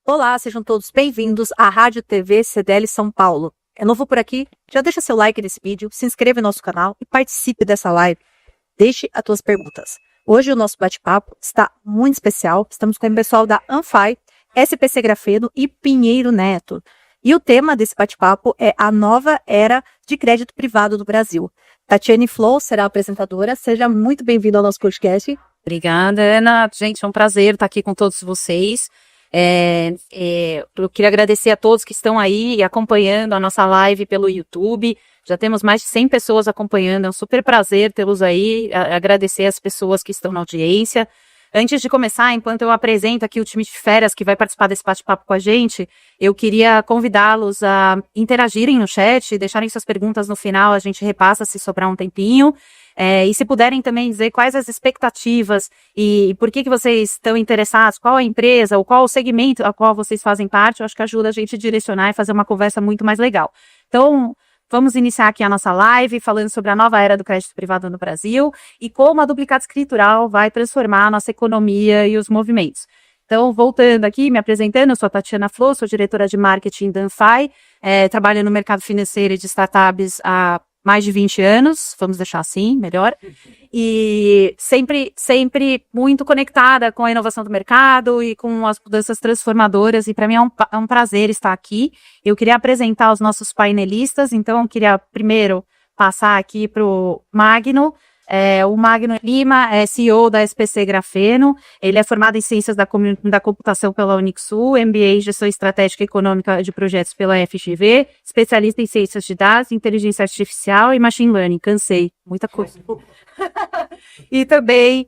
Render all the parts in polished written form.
Olá, sejam todos bem-vindos à Rádio TV CDL São Paulo. É novo por aqui? Já deixa seu like nesse vídeo, se inscreva no nosso canal e participe dessa live. Deixe as suas perguntas. Hoje o nosso bate-papo está muito especial. Estamos com o pessoal da Anfy, SPC Grafeno e Pinheiro Neto. E o tema desse bate-papo é a nova era de crédito privado no Brasil. Tatiane Flow será a apresentadora. Seja muito bem-vinda ao nosso podcast. Obrigada, Ana. Gente, é um prazer estar aqui com todos vocês. Eu queria agradecer a todos que estão aí acompanhando a nossa live pelo YouTube. Já temos mais de 100 pessoas acompanhando, é um super prazer tê-los aí, agradecer as pessoas que estão na audiência. Antes de começar, enquanto eu apresento aqui o time de férias que vai participar desse bate-papo com a gente, eu queria convidá-los a interagirem no chat, deixarem suas perguntas no final, a gente repassa se sobrar um tempinho. E se puderem também dizer quais as expectativas e por que vocês estão interessados, qual a empresa ou qual o segmento a qual vocês fazem parte, eu acho que ajuda a gente a direcionar e fazer uma conversa muito mais legal. Então, vamos iniciar aqui a nossa live falando sobre a nova era do crédito privado no Brasil e como a duplicata escritural vai transformar a nossa economia e os movimentos. Então, voltando aqui, me apresentando, eu sou a Tatiana Flow, sou diretora de marketing da Anfy, trabalho no mercado financeiro e de startups há mais de 20 anos, vamos deixar assim, melhor, e sempre muito conectada com a inovação do mercado e com as mudanças transformadoras, e para mim é um prazer estar aqui. Eu queria apresentar os nossos painelistas, então eu queria primeiro passar aqui para o Magno. O Magno Lima é CEO da SPC Grafeno, ele é formado em Ciências da Computação pela Unixul, MBA em Gestão Estratégica e Econômica de Projetos pela FGV, especialista em Ciências de Dados, Inteligência Artificial e Machine Learning. Cansei, muita coisa. E também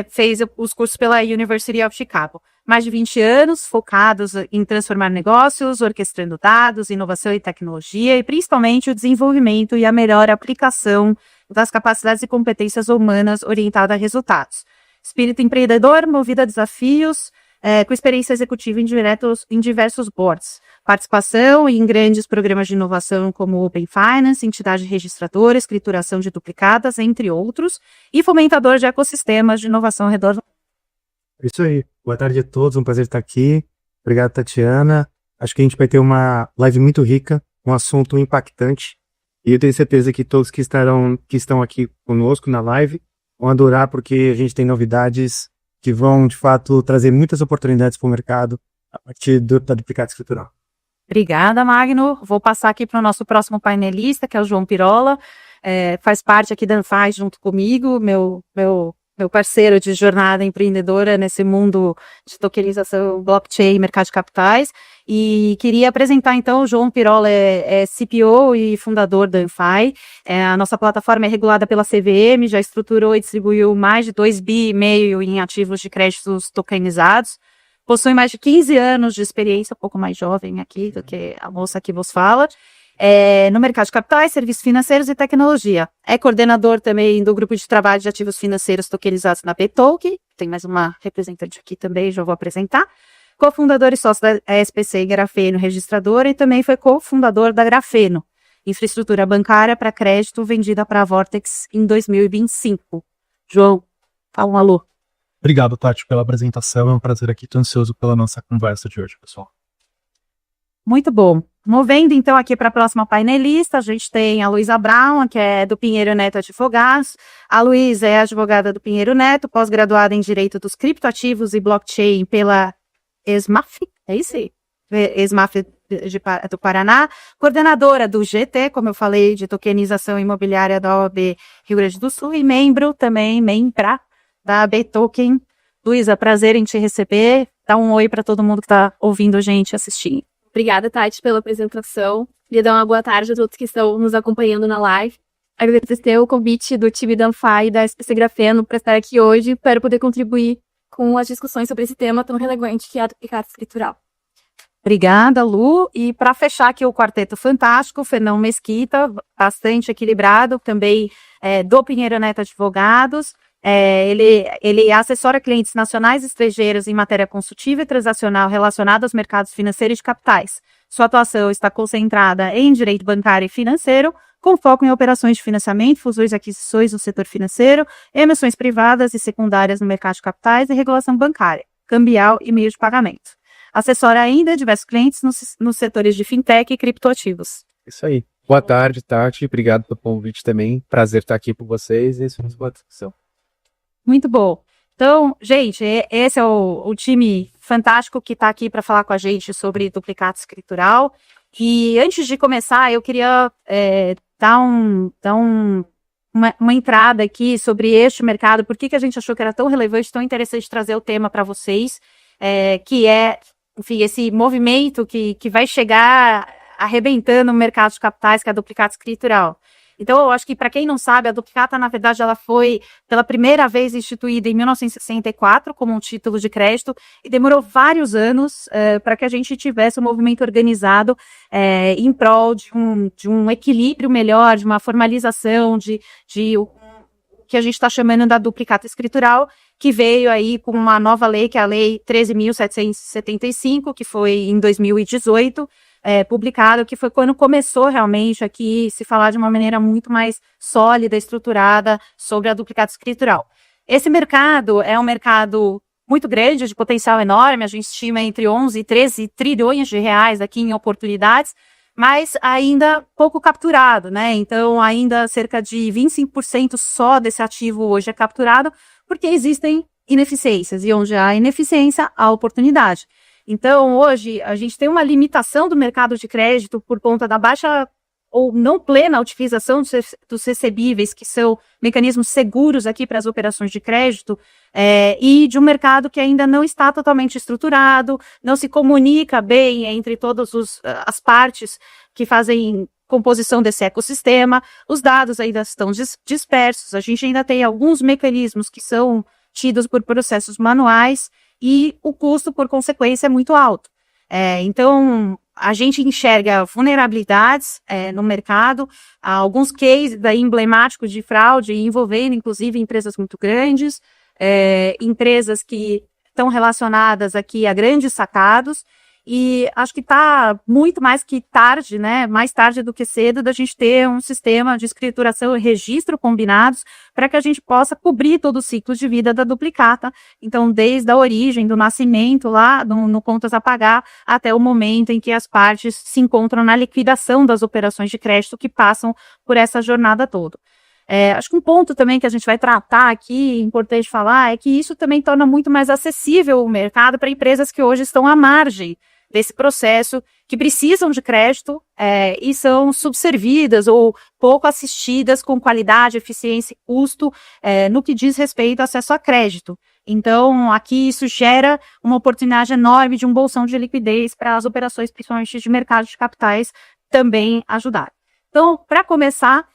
fez os cursos pela University of Chicago. Mais de 20 anos focados em transformar negócios, orquestrando dados, inovação e tecnologia, e principalmente o desenvolvimento e a melhor aplicação das capacidades e competências humanas orientada a resultados. Espírito empreendedor, movido a desafios, com experiência executiva em diversos boards. Participação em grandes programas de inovação como Open Finance, entidade registradora, escrituração de duplicatas, entre outros, e fomentador de ecossistemas de inovação ao redor. Isso aí. Boa tarde a todos, um prazer estar aqui. Obrigado, Tatiana. Acho que a gente vai ter uma live muito rica, um assunto impactante. E eu tenho certeza que todos que estão aqui conosco na live vão adorar, porque a gente tem novidades que vão, de fato, trazer muitas oportunidades para o mercado a partir da duplicata escritural. Obrigada, Magno. Vou passar aqui para o nosso próximo painelista, que é o João Pirola. Faz parte aqui da Anfy junto comigo, meu parceiro de jornada empreendedora nesse mundo de tokenização, blockchain, mercado de capitais. E queria apresentar, então, o João Pirola é CPO e fundador da Anfy. A nossa plataforma é regulada pela CVM, já estruturou e distribuiu mais de 2,5 bi em ativos de créditos tokenizados. Possui mais de 15 anos de experiência, um pouco mais jovem aqui do que a moça que vos fala. No mercado de capitais, serviços financeiros e tecnologia. É coordenador também do grupo de trabalho de ativos financeiros tokenizados na Btoken. Tem mais uma representante aqui também, já vou apresentar. Cofundador e sócio da SPC Grafeno Registradora e também foi cofundador da Grafeno, infraestrutura bancária para crédito vendida para a Vortex em 2025. João, fala um alô. Obrigado, Tati, pela apresentação. É um prazer aqui, estou ansioso pela nossa conversa de hoje, pessoal. Muito bom. Movendo então aqui para a próxima painelista, a gente tem a Luísa Brown, que é do Pinheiro Neto Advogados. A Luísa é advogada do Pinheiro Neto, pós-graduada em Direito dos Criptoativos e Blockchain pela ESMAF, é isso aí? ESMAF do Paraná, coordenadora do GT, como eu falei, de tokenização imobiliária da OAB Rio Grande do Sul, e membro da Btoken. Luísa, prazer em te receber. Dá um oi para todo mundo que está ouvindo a gente e assistindo. Obrigada, Tati, pela apresentação. Queria dar uma boa tarde a todos que estão nos acompanhando na live. Agradecer o convite do time da Anfy e da SPC Grafeno para estar aqui hoje para poder contribuir com as discussões sobre esse tema tão relevante que é a duplicata escritural. Obrigada, Lu. E para fechar aqui o quarteto fantástico, Fernão Mesquita, bastante equilibrado, também do Pinheiro Neto Advogados. Ele assessora clientes nacionais e estrangeiros em matéria consultiva e transacional relacionada aos mercados financeiros e de capitais. Sua atuação está concentrada em direito bancário e financeiro, com foco em operações de financiamento, fusões e aquisições no setor financeiro, emissões privadas e secundárias no mercado de capitais e regulação bancária, cambial e meio de pagamento. assessora ainda diversos clientes nos setores de fintech e criptoativos. Isso aí. Boa tarde, Tati. Obrigado pelo convite também. Prazer estar aqui com vocês e estamos à discussão. Muito bom. Então, gente, esse é o time fantástico que está aqui para falar com a gente sobre duplicata escritural. E antes de começar, eu queria dar uma entrada aqui sobre este mercado, por que a gente achou que era tão relevante, tão interessante trazer o tema para vocês, que é, enfim, esse movimento que vai chegar arrebentando o mercado de capitais, que é a duplicata escritural. Então, eu acho que, para quem não sabe, a duplicata, na verdade, ela foi pela primeira vez instituída em 1964 como um título de crédito e demorou vários anos para que a gente tivesse um movimento organizado em prol de um equilíbrio melhor, de uma formalização, de o que a gente está chamando da duplicata escritural, que veio aí com uma nova lei, que é a Lei 13.775, que foi em 2018, publicado, que foi quando começou realmente aqui se falar de uma maneira muito mais sólida, estruturada sobre a duplicata escritural. Esse mercado é um mercado muito grande, de potencial enorme, a gente estima entre 11 e 13 trilhões de reais aqui em oportunidades, mas ainda pouco capturado, né? Então, ainda cerca de 25% só desse ativo hoje é capturado, porque existem ineficiências, e onde há ineficiência, há oportunidade. Então, hoje, a gente tem uma limitação do mercado de crédito por conta da baixa ou não plena utilização dos recebíveis, que são mecanismos seguros aqui para as operações de crédito, e de um mercado que ainda não está totalmente estruturado, não se comunica bem entre todas as partes que fazem composição desse ecossistema, os dados ainda estão dispersos, a gente ainda tem alguns mecanismos que são tidos por processos manuais, e o custo, por consequência, é muito alto. Então, a gente enxerga vulnerabilidades no mercado, alguns cases daí emblemáticos de fraude, envolvendo, inclusive, empresas muito grandes, empresas que estão relacionadas aqui a grandes sacados, e acho que está muito mais que tarde, né, mais tarde do que cedo, da gente ter um sistema de escrituração e registro combinados para que a gente possa cobrir todo o ciclo de vida da duplicata. Então, desde a origem, do nascimento lá, no contas a pagar, até o momento em que as partes se encontram na liquidação das operações de crédito que passam por essa jornada toda. Acho que um ponto também que a gente vai tratar aqui, importante falar, é que isso também torna muito mais acessível o mercado para empresas que hoje estão à margem desse processo, que precisam de crédito e são subservidas ou pouco assistidas com qualidade, eficiência e custo no que diz respeito ao acesso a crédito. Então, aqui isso gera uma oportunidade enorme de um bolsão de liquidez para as operações, principalmente de mercado de capitais, também ajudar. Então, para começar,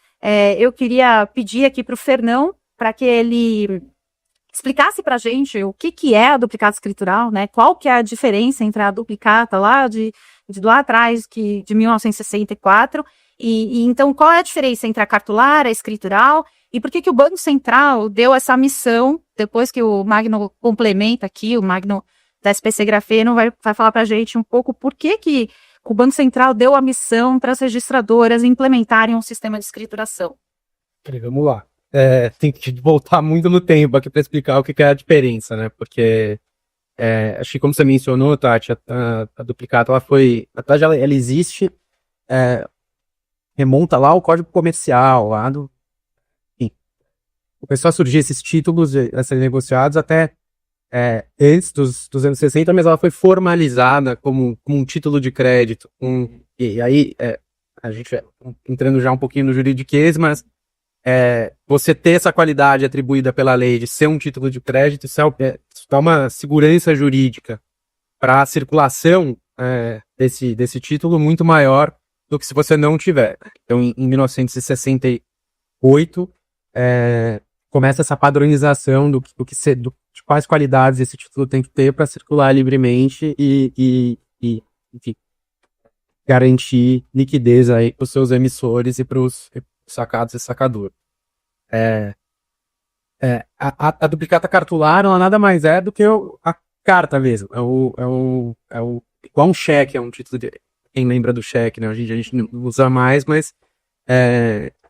eu queria pedir aqui para o Fernão, para que ele explicasse para a gente o que é a duplicata escritural, né? Qual que é a diferença entre a duplicata lá de lá atrás, de 1964, e então qual é a diferença entre a cartular, a escritural, e por que o Banco Central deu essa missão, depois que o Magno complementa aqui, o Magno da SPC Grafeno vai falar para a gente um pouco por que o Banco Central deu a missão para as registradoras implementarem um sistema de escrituração. Vamos lá. Tem que voltar muito no tempo aqui para explicar o que é a diferença, né? Porque acho que, como você mencionou, Tati, a duplicata, ela foi, na verdade, ela existe, remonta lá ao Código Comercial, lá do, enfim, começou a surgir esses títulos a serem negociados até antes dos anos 60, mas ela foi formalizada como um título de crédito, e aí a gente entrando já um pouquinho no juridiquês, mas você ter essa qualidade atribuída pela lei de ser um título de crédito, isso dá uma segurança jurídica para a circulação desse título muito maior do que se você não tiver. Então, em 1968, começa essa padronização de quais qualidades esse título tem que ter para circular livremente e enfim, garantir liquidez aí para os seus emissores e para os sacados e sacador. A duplicata cartular, ela nada mais é do que a carta mesmo. Igual um cheque, é um título de... Quem lembra do cheque, né? Hoje a gente não usa mais, mas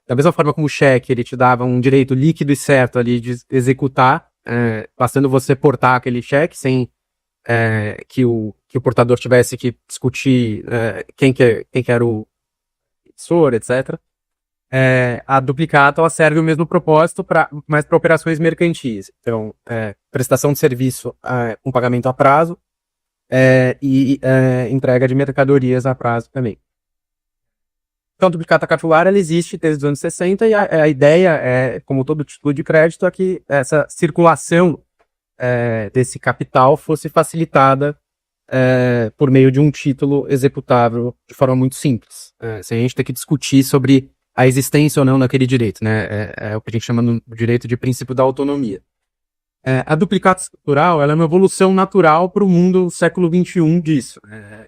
da mesma forma como o cheque, ele te dava um direito líquido e certo ali de executar, bastando você portar aquele cheque sem que o portador tivesse que discutir quem que era o emissor, etc. A duplicata ela serve o mesmo propósito, mas para operações mercantis. Então, prestação de serviço com pagamento a prazo e entrega de mercadorias a prazo também. Então, a duplicata capitular ela existe desde os anos 60 e a ideia como todo título de crédito, é que essa circulação desse capital fosse facilitada por meio de um título executável de forma muito simples. Sem a gente ter que discutir sobre a existência ou não daquele direito, né? É o que a gente chama no direito de princípio da autonomia. A duplicata escritural ela é uma evolução natural para o mundo do século XXI disso.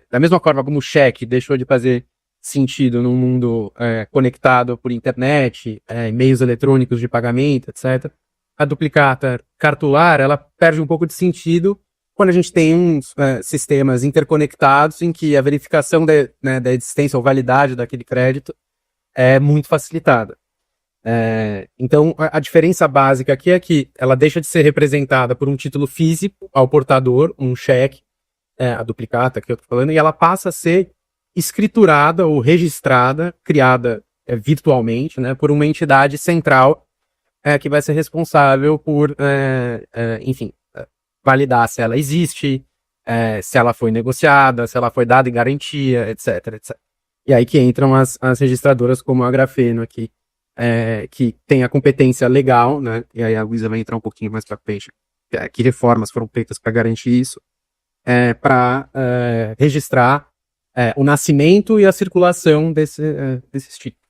Da mesma forma como o cheque deixou de fazer sentido num mundo conectado por internet, meios eletrônicos de pagamento, etc. A duplicata cartular ela perde um pouco de sentido quando a gente tem uns sistemas interconectados em que a verificação da existência ou validade daquele crédito é muito facilitada. Então, a diferença básica aqui é que ela deixa de ser representada por um título físico ao portador, um cheque, a duplicata que eu estou falando, e ela passa a ser escriturada ou registrada, criada virtualmente, né, por uma entidade central que vai ser responsável por, enfim, validar se ela existe, se ela foi negociada, se ela foi dada em garantia, etc, etc. E aí que entram as registradoras como a Grafeno aqui, que tem a competência legal, né? E aí a Luísa vai entrar um pouquinho mais para frente. Que reformas foram feitas para garantir isso, para registrar o nascimento e a circulação desses títulos.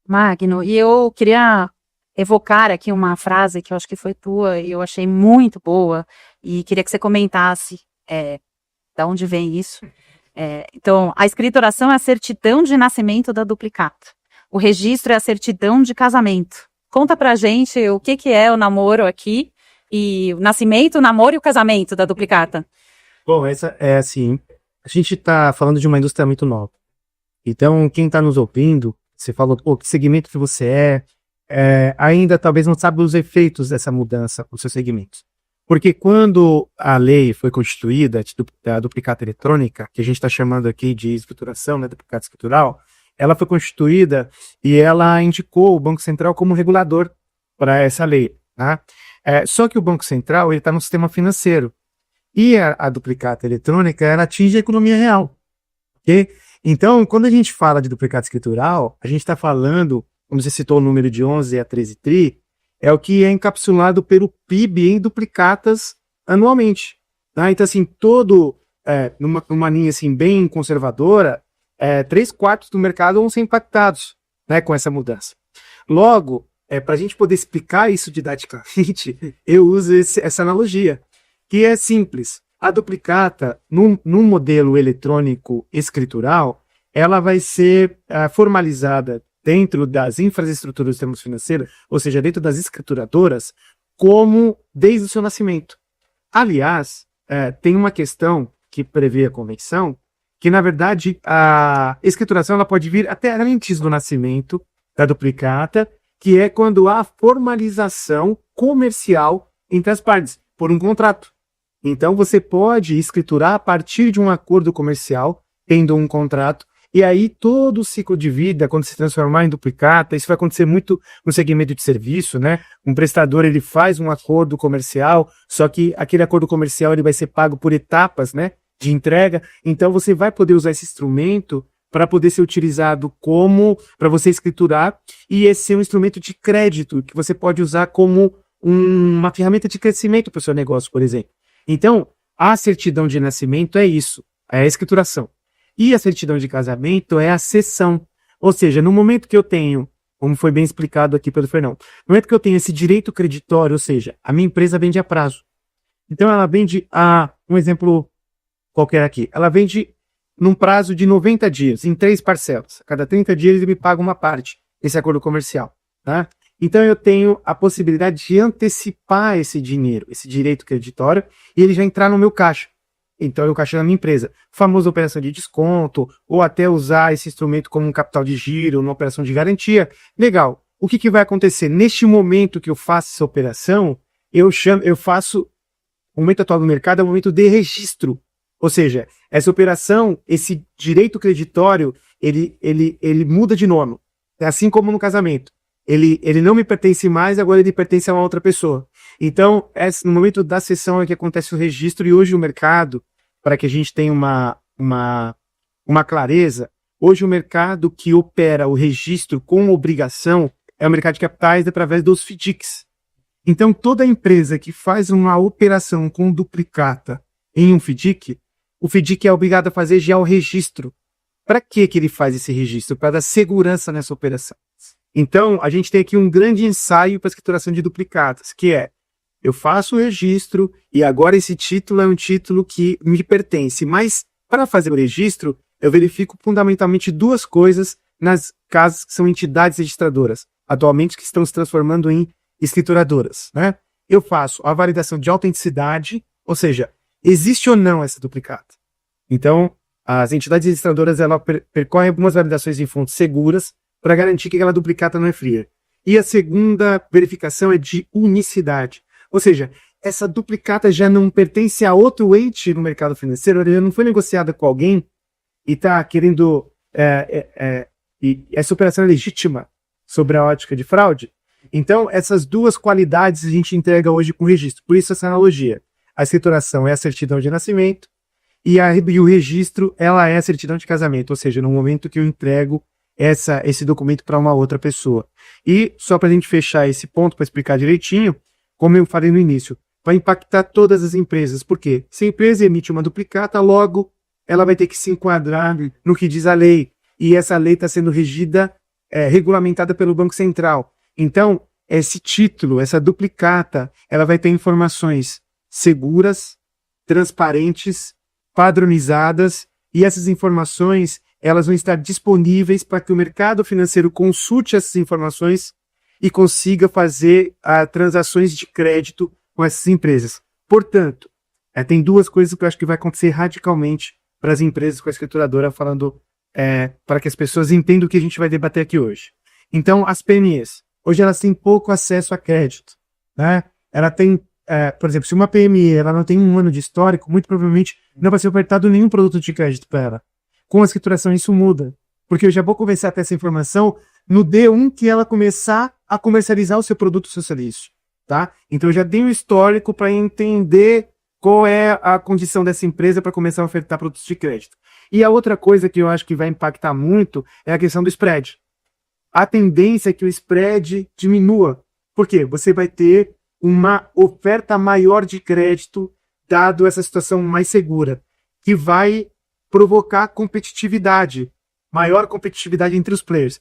Magno, e eu queria evocar aqui uma frase que eu acho que foi tua e eu achei muito boa e queria que você comentasse da onde vem isso. Então, a escrituração é a certidão de nascimento da duplicata. O registro é a certidão de casamento. Conta pra gente o que é o namoro aqui e o nascimento, o namoro e o casamento da duplicata. Bom, essa é assim, a gente está falando de uma indústria muito nova. Então, quem está nos ouvindo, você falou, que segmento que você ainda talvez não sabe os efeitos dessa mudança nos seus segmentos. Porque quando a lei foi constituída, a duplicata eletrônica, que a gente está chamando aqui de escrituração, né, duplicata escritural, ela foi constituída e ela indicou o Banco Central como regulador para essa lei. Tá? Só que o Banco Central está no sistema financeiro. E a duplicata eletrônica, ela atinge a economia real. Okay? Então, quando a gente fala de duplicata escritural, a gente está falando, como você citou o número de 11 a 13 tri, é o que é encapsulado pelo PIB em duplicatas anualmente. Tá? Então, assim, numa linha assim, bem conservadora, 3/4 do mercado vão ser impactados, né, com essa mudança. Logo, para a gente poder explicar isso didaticamente, eu uso essa analogia, que é simples. A duplicata, num modelo eletrônico escritural, ela vai ser formalizada dentro das infraestruturas do sistema financeiro, ou seja, dentro das escrituradoras, como desde o seu nascimento. Aliás, tem uma questão que prevê a convenção, que na verdade a escrituração ela pode vir até antes do nascimento da duplicata, que é quando há formalização comercial entre as partes, por um contrato. Então você pode escriturar a partir de um acordo comercial, tendo um contrato, e aí todo o ciclo de vida, quando se transformar em duplicata, isso vai acontecer muito no segmento de serviço, né? Um prestador ele faz um acordo comercial, só que aquele acordo comercial ele vai ser pago por etapas, né, de entrega. Então você vai poder usar esse instrumento para poder ser utilizado para você escriturar, e esse ser um instrumento de crédito que você pode usar como uma ferramenta de crescimento para o seu negócio, por exemplo. Então, a certidão de nascimento é isso, é a escrituração. E a certidão de casamento é a cessão. Ou seja, no momento que eu tenho, como foi bem explicado aqui pelo Fernão, no momento que eu tenho esse direito creditório, ou seja, a minha empresa vende a prazo. Então ela vende um exemplo qualquer aqui, ela vende num prazo de 90 dias, em 3 parcelas. A cada 30 dias ele me paga uma parte, esse acordo comercial. Tá? Então eu tenho a possibilidade de antecipar esse dinheiro, esse direito creditório, e ele já entrar no meu caixa. Então eu caixa na minha empresa. Famosa operação de desconto, ou até usar esse instrumento como um capital de giro, uma operação de garantia. Legal. O que vai acontecer? Neste momento que eu faço essa operação, eu faço o momento atual do mercado é um momento de registro. Ou seja, essa operação, esse direito creditório, ele muda de nome. É assim como no casamento. Ele não me pertence mais, agora ele pertence a uma outra pessoa. Então, no momento da cessão é que acontece o registro, e hoje o mercado, para que a gente tenha uma clareza, hoje o mercado que opera o registro com obrigação é o mercado de capitais através dos FDICs. Então, toda empresa que faz uma operação com duplicata em um FDIC, o FDIC é obrigado a fazer já o registro. Para que ele faz esse registro? Para dar segurança nessa operação. Então, a gente tem aqui um grande ensaio para a escrituração de duplicatas, que é, eu faço o registro e agora esse título é um título que me pertence. Mas, para fazer o registro, eu verifico fundamentalmente duas coisas nas casas que são entidades registradoras, atualmente que estão se transformando em escrituradoras, né? Eu faço a validação de autenticidade, ou seja, existe ou não essa duplicata. Então, as entidades registradoras elas percorrem algumas validações em fontes seguras para garantir que aquela duplicata não é fria. E a segunda verificação é de unicidade. Ou seja, essa duplicata já não pertence a outro ente no mercado financeiro, ela não foi negociada com alguém e está querendo... e essa operação é legítima sobre a ótica de fraude. Então, essas duas qualidades a gente entrega hoje com o registro. Por isso essa analogia. A escrituração é a certidão de nascimento e o registro ela é a certidão de casamento. Ou seja, no momento que eu entrego esse documento para uma outra pessoa. E só para a gente fechar esse ponto, para explicar direitinho, como eu falei no início, vai impactar todas as empresas. Por quê? Se a empresa emite uma duplicata, logo ela vai ter que se enquadrar no que diz a lei. E essa lei está sendo regida, regulamentada pelo Banco Central. Então, esse título, essa duplicata, ela vai ter informações seguras, transparentes, padronizadas, e essas informações elas vão estar disponíveis para que o mercado financeiro consulte essas informações e consiga fazer transações de crédito com essas empresas. Portanto, tem duas coisas que eu acho que vai acontecer radicalmente para as empresas com a escrituradora, falando para que as pessoas entendam o que a gente vai debater aqui hoje. Então, as PMEs, hoje elas têm pouco acesso a crédito, né? Ela tem, por exemplo, se uma PME ela não tem um ano de histórico, muito provavelmente não vai ser ofertado nenhum produto de crédito para ela. Com a escrituração isso muda, porque eu já vou começar a ter essa informação no D1 que ela começar a comercializar o seu produto, o seu serviço, tá? Então eu já dei um histórico para entender qual é a condição dessa empresa para começar a ofertar produtos de crédito. E a outra coisa que eu acho que vai impactar muito é a questão do spread. A tendência é que o spread diminua. Por quê? Você vai ter uma oferta maior de crédito, dado essa situação mais segura, que vai provocar competitividade, maior competitividade entre os players.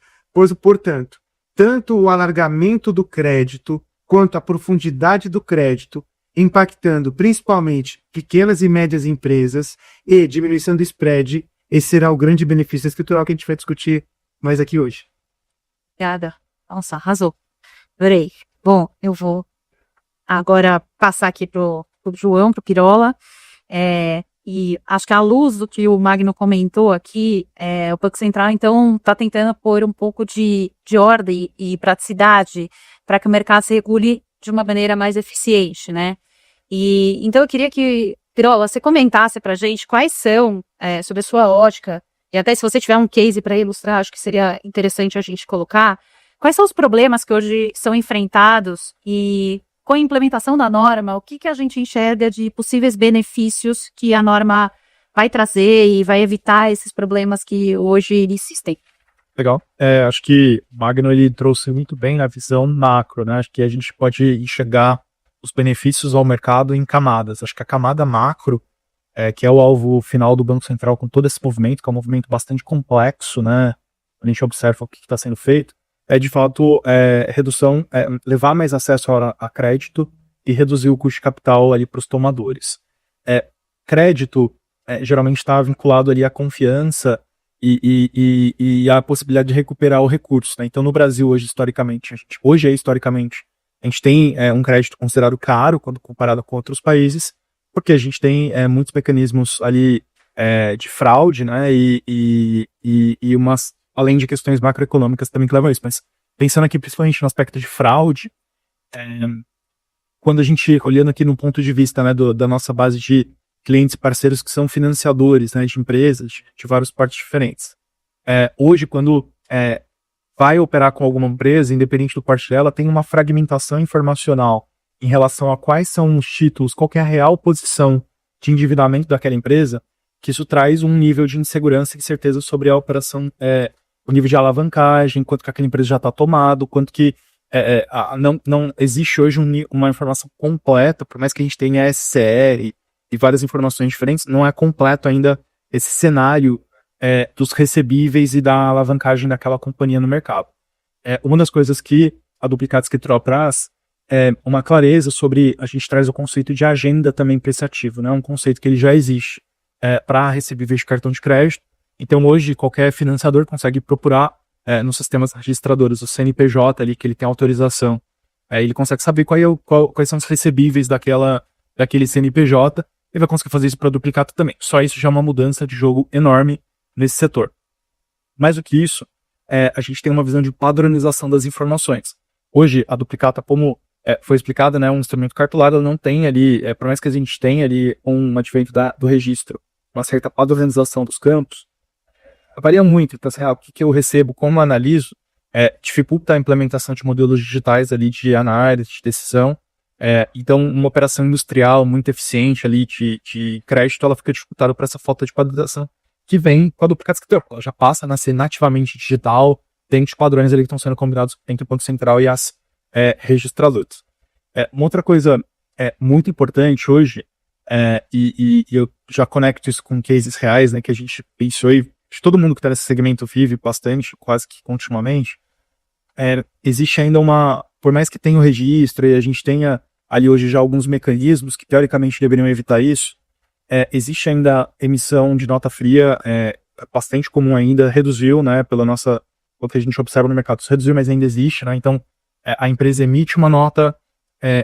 Portanto, tanto o alargamento do crédito, quanto a profundidade do crédito, impactando principalmente pequenas e médias empresas e diminuição do spread, esse será o grande benefício escritural que a gente vai discutir mais aqui hoje. Obrigada. Nossa, arrasou. Adorei. Bom, eu vou agora passar aqui pro João, pro Pirola. E acho que à luz do que o Magno comentou aqui, o Banco Central, então, está tentando pôr um pouco de ordem e praticidade para que o mercado se regule de uma maneira mais eficiente, né? E então eu queria que, Pirola, você comentasse para a gente quais são, sobre a sua ótica, e até se você tiver um case para ilustrar, acho que seria interessante a gente colocar, quais são os problemas que hoje são enfrentados e com a implementação da norma, o que a gente enxerga de possíveis benefícios que a norma vai trazer e vai evitar esses problemas que hoje existem? Legal. Acho que o Magno ele trouxe muito bem a visão macro, né? Acho que a gente pode enxergar os benefícios ao mercado em camadas. Acho que a camada macro, que é o alvo final do Banco Central com todo esse movimento, que é um movimento bastante complexo, né? A gente observa o que está sendo feito, de fato, redução, levar mais acesso a crédito e reduzir o custo de capital ali para os tomadores. Crédito geralmente está vinculado ali à confiança e à possibilidade de recuperar o recurso, né? Então, no Brasil, hoje, historicamente, a gente tem um crédito considerado caro quando comparado com outros países, porque a gente tem muitos mecanismos ali de fraude, né? E umas, além de questões macroeconômicas também que levam a isso. Mas pensando aqui principalmente no aspecto de fraude, quando a gente, olhando aqui no ponto de vista, né, da nossa base de clientes e parceiros que são financiadores, né, de empresas, de vários portes diferentes. Hoje, quando vai operar com alguma empresa, independente do porte dela, tem uma fragmentação informacional em relação a quais são os títulos, qual que é a real posição de endividamento daquela empresa, que isso traz um nível de insegurança e certeza sobre a operação, o nível de alavancagem, quanto que aquela empresa já está tomado, quanto que não existe hoje uma informação completa, por mais que a gente tenha SCR e várias informações diferentes, não é completo ainda esse cenário dos recebíveis e da alavancagem daquela companhia no mercado. Uma das coisas que a Duplicata Escritural traz é uma clareza sobre, a gente traz o conceito de agenda também para esse ativo, né? Um conceito que ele já existe para recebíveis de cartão de crédito. Então hoje qualquer financiador consegue procurar nos sistemas registradores, o CNPJ ali, que ele tem autorização, ele consegue saber quais são os recebíveis daquele CNPJ, e vai conseguir fazer isso para a Duplicata também. Só isso já é uma mudança de jogo enorme nesse setor. Mais do que isso, a gente tem uma visão de padronização das informações. Hoje, a Duplicata, como foi explicado, né, um instrumento cartolado, ela não tem ali, por mais que a gente tenha ali um advento do registro, uma certa padronização dos campos, varia muito. Então, assim, o que eu recebo, como analiso, dificulta a implementação de modelos digitais ali de análise, de decisão. Então, uma operação industrial muito eficiente ali de crédito, ela fica dificultada por essa falta de padronização que vem com a Duplicata Escritural. Ela já passa a ser nativamente digital, dentro de padrões ali que estão sendo combinados entre o Banco Central e as registradoras. Uma outra coisa muito importante hoje, e eu já conecto isso com cases reais, né, que a gente pensou e todo mundo que está nesse segmento vive bastante, quase que continuamente, existe ainda por mais que tenha o registro e a gente tenha ali hoje já alguns mecanismos que teoricamente deveriam evitar isso, existe ainda emissão de nota fria, bastante comum ainda, reduziu, né, o que a gente observa no mercado, isso reduziu, mas ainda existe, né, então a empresa emite uma nota,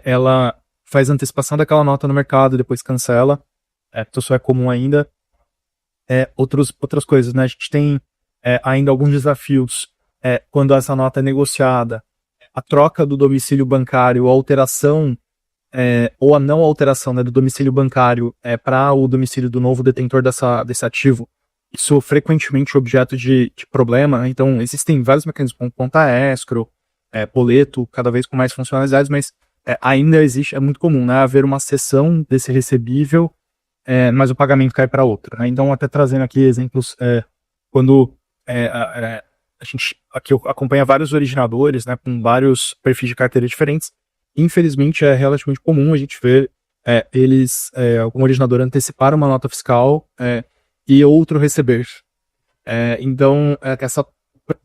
ela faz antecipação daquela nota no mercado, depois cancela, então isso é comum ainda. Outras coisas, né, a gente tem ainda alguns desafios quando essa nota é negociada, a troca do domicílio bancário, a alteração ou a não alteração, né, do domicílio bancário para o domicílio do novo detentor desse ativo, isso frequentemente é objeto de problema, né? Então existem vários mecanismos como conta escrow, boleto, cada vez com mais funcionalidades, mas ainda existe, é muito comum, né, haver uma cessão desse recebível, mas o pagamento cai para outra, né? Então, até trazendo aqui exemplos, quando a gente aqui acompanha vários originadores, né, com vários perfis de carteira diferentes, infelizmente é relativamente comum a gente ver algum originador antecipar uma nota fiscal e outro receber. Então,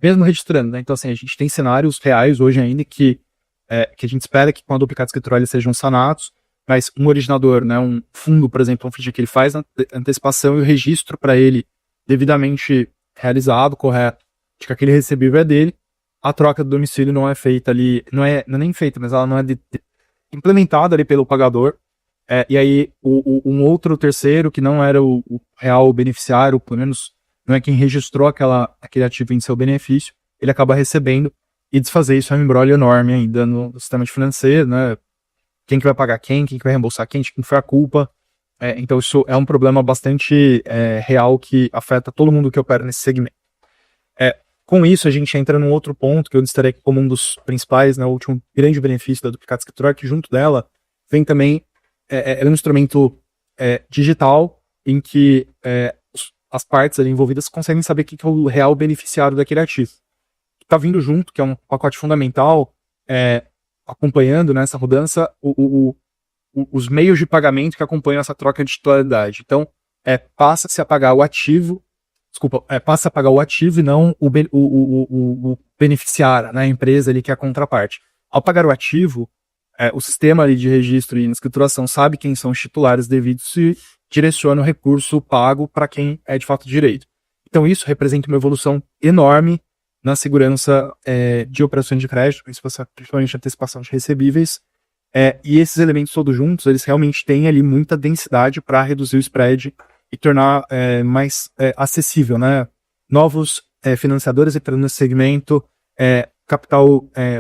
mesmo registrando, né? Então, assim, a gente tem cenários reais hoje ainda que a gente espera que com a Duplicata Escritural eles sejam sanados, mas um originador, né, um fundo, por exemplo, um FIDC que ele faz a antecipação e o registro para ele devidamente realizado, correto, de que aquele recebível é dele, a troca do domicílio não é feita ali, não é nem feita, mas ela não é implementada ali pelo pagador, e aí um outro terceiro, que não era o real beneficiário, pelo menos não é quem registrou aquele ativo em seu benefício, ele acaba recebendo, e desfazer isso é um embrolho enorme ainda no sistema de financeiro, né? Quem que vai pagar quem que vai reembolsar quem, de quem foi a culpa. Então isso é um problema bastante real que afeta todo mundo que opera nesse segmento. Com isso, a gente entra num outro ponto que eu destaquei como um dos principais, né, o último grande benefício da Duplicata Escritural, que junto dela vem também um instrumento digital em que as partes ali envolvidas conseguem saber quem que é o real beneficiário daquele ativo. Está vindo junto, que é um pacote fundamental, acompanhando nessa mudança os meios de pagamento que acompanham essa troca de titularidade. Então, passa-se a pagar o ativo, passa a pagar o ativo e não o beneficiário, né, a empresa ali que é a contraparte. Ao pagar o ativo, o sistema ali de registro e escrituração sabe quem são os titulares devidos e direciona o recurso pago para quem é de fato direito. Então isso representa uma evolução enorme na segurança de operações de crédito, principalmente antecipação de recebíveis, e esses elementos todos juntos, eles realmente têm ali muita densidade para reduzir o spread e tornar mais acessível, né? Novos financiadores entrando nesse segmento,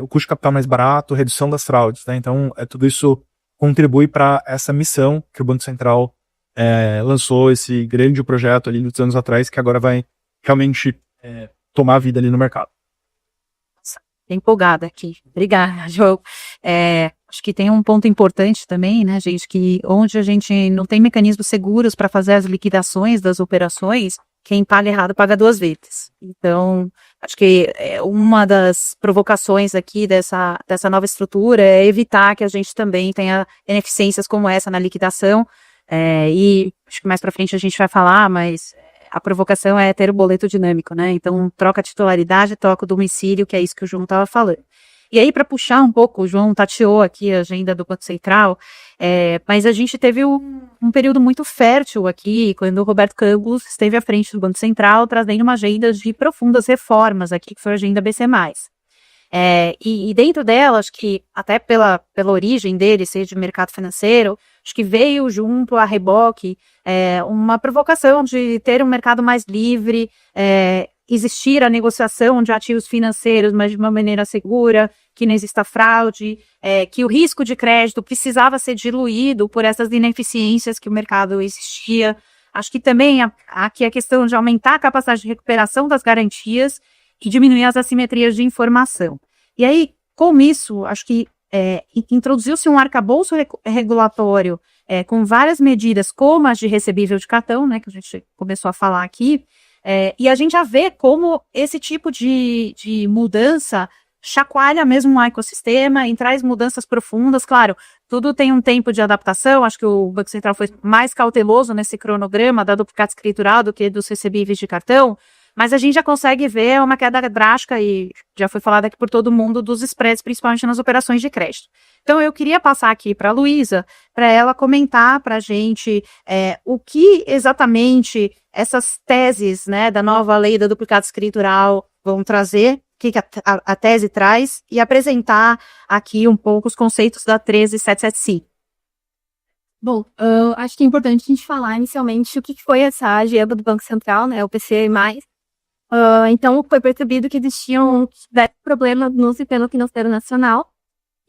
o custo de capital mais barato, redução das fraudes, né? Então tudo isso contribui para essa missão que o Banco Central lançou, esse grande projeto ali dos anos atrás, que agora vai realmente tomar a vida ali no mercado. Empolgada aqui. Obrigada, João. Acho que tem um ponto importante também, né, gente, que onde a gente não tem mecanismos seguros para fazer as liquidações das operações, quem paga errado paga duas vezes. Então, acho que uma das provocações aqui dessa nova estrutura é evitar que a gente também tenha ineficiências como essa na liquidação, e acho que mais para frente a gente vai falar, mas a provocação é ter o boleto dinâmico, né? Então, troca a titularidade, troca o domicílio, que é isso que o João estava falando. E aí, para puxar um pouco, o João tateou aqui a agenda do Banco Central, mas a gente teve um período muito fértil aqui, quando o Roberto Campos esteve à frente do Banco Central, trazendo uma agenda de profundas reformas aqui, que foi a agenda BC+. E dentro dela, acho que até pela origem dele, seja de mercado financeiro, acho que veio junto a reboque uma provocação de ter um mercado mais livre, existir a negociação de ativos financeiros, mas de uma maneira segura, que não exista fraude, que o risco de crédito precisava ser diluído por essas ineficiências que o mercado existia. Acho que também aqui a questão de aumentar a capacidade de recuperação das garantias e diminuir as assimetrias de informação. E aí, com isso, acho que introduziu-se um arcabouço regulatório com várias medidas, como as de recebível de cartão, né, que a gente começou a falar aqui, e a gente já vê como esse tipo de mudança chacoalha mesmo o ecossistema e traz mudanças profundas. Claro, tudo tem um tempo de adaptação, acho que o Banco Central foi mais cauteloso nesse cronograma da duplicata escritural do que dos recebíveis de cartão, mas a gente já consegue ver uma queda drástica, e já foi falado aqui por todo mundo, dos spreads, principalmente nas operações de crédito. Então, eu queria passar aqui para a Luísa, para ela comentar para a gente o que exatamente essas teses, né, da nova lei da duplicata escritural vão trazer, o que a tese traz, e apresentar aqui um pouco os conceitos da 13775. Bom, acho que é importante a gente falar inicialmente o que foi essa agenda do Banco Central, né, o PCI+. Então, foi percebido que existiam diversos problemas no sistema financeiro nacional,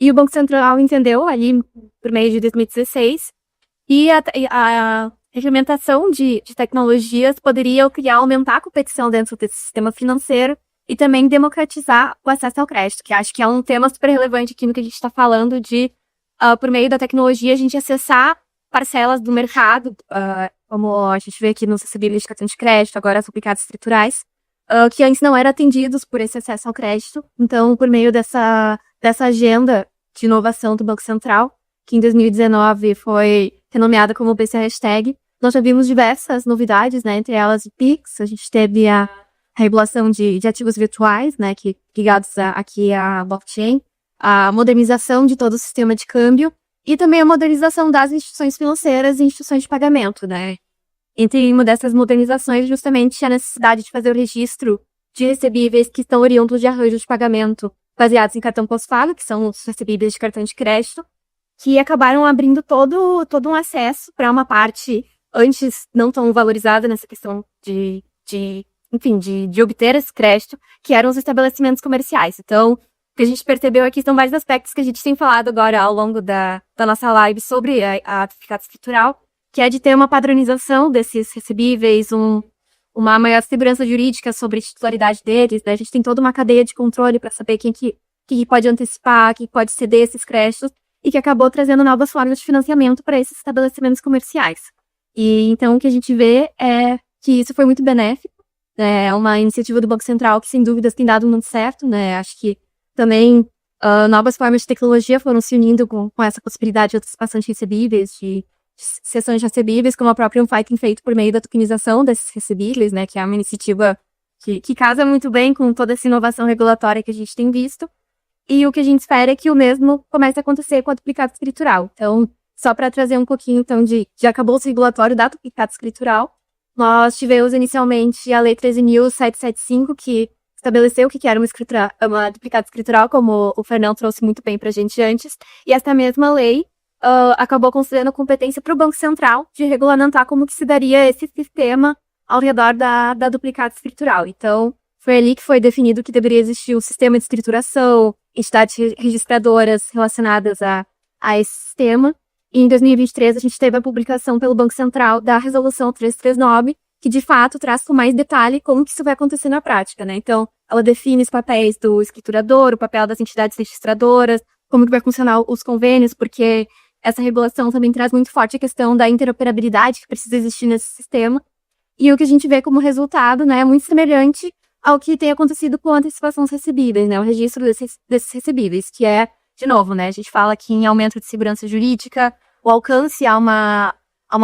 e o Banco Central entendeu ali, por meio de 2016, e a implementação de tecnologias poderia aumentar a competição dentro desse sistema financeiro e também democratizar o acesso ao crédito, que acho que é um tema super relevante aqui no que a gente está falando de, por meio da tecnologia, a gente acessar parcelas do mercado, como a gente vê aqui nos recebíveis de cartão de crédito, agora as duplicatas escriturais, que antes não eram atendidos por esse acesso ao crédito. Então, por meio dessa agenda de inovação do Banco Central, que em 2019 foi renomeada como BC Hashtag, nós já vimos diversas novidades, né, entre elas o PIX, a gente teve a regulação de ativos virtuais, né, que ligados aqui à blockchain, a modernização de todo o sistema de câmbio e também a modernização das instituições financeiras e instituições de pagamento, né. Entre uma dessas modernizações, justamente a necessidade de fazer o registro de recebíveis que estão oriundos de arranjos de pagamento baseados em cartão pós-pago, que são os recebíveis de cartão de crédito, que acabaram abrindo todo um acesso para uma parte antes não tão valorizada nessa questão de obter esse crédito, que eram os estabelecimentos comerciais. Então, o que a gente percebeu aqui são vários aspectos que a gente tem falado agora ao longo da nossa live sobre a duplicata escritural, que é de ter uma padronização desses recebíveis, uma maior segurança jurídica sobre a titularidade deles, né? A gente tem toda uma cadeia de controle para saber quem que pode antecipar, quem pode ceder esses créditos, e que acabou trazendo novas formas de financiamento para esses estabelecimentos comerciais. E então o que a gente vê é que isso foi muito benéfico, né? É uma iniciativa do Banco Central que, sem dúvidas, tem dado muito certo, né? Acho que também novas formas de tecnologia foram se unindo com essa possibilidade de antecipação de recebíveis, de cessões de recebíveis, como a própria Unfy tem feito por meio da tokenização desses recebíveis, né? Que é uma iniciativa que casa muito bem com toda essa inovação regulatória que a gente tem visto. E o que a gente espera é que o mesmo comece a acontecer com a duplicata escritural. Então, só para trazer um pouquinho então, de arcabouço regulatório da duplicata escritural, nós tivemos inicialmente a Lei 13.775, que estabeleceu o que era uma duplicata escritural, como o Fernão trouxe muito bem para a gente antes, e essa mesma lei acabou concedendo competência para o Banco Central de regulamentar como que se daria esse sistema ao redor da duplicata escritural. Então, foi ali que foi definido que deveria existir um sistema de escrituração, entidades registradoras relacionadas a esse sistema, E em 2023, a gente teve a publicação pelo Banco Central da Resolução 339, que de fato traz com mais detalhe como que isso vai acontecer na prática, né? Então, ela define os papéis do escriturador, o papel das entidades registradoras, como que vai funcionar os convênios, porque essa regulação também traz muito forte a questão da interoperabilidade que precisa existir nesse sistema. E o que a gente vê como resultado, né, é muito semelhante ao que tem acontecido com antecipações recebíveis, né, o registro desses recebíveis, que é, de novo, né, a gente fala aqui em aumento de segurança jurídica, o alcance a uma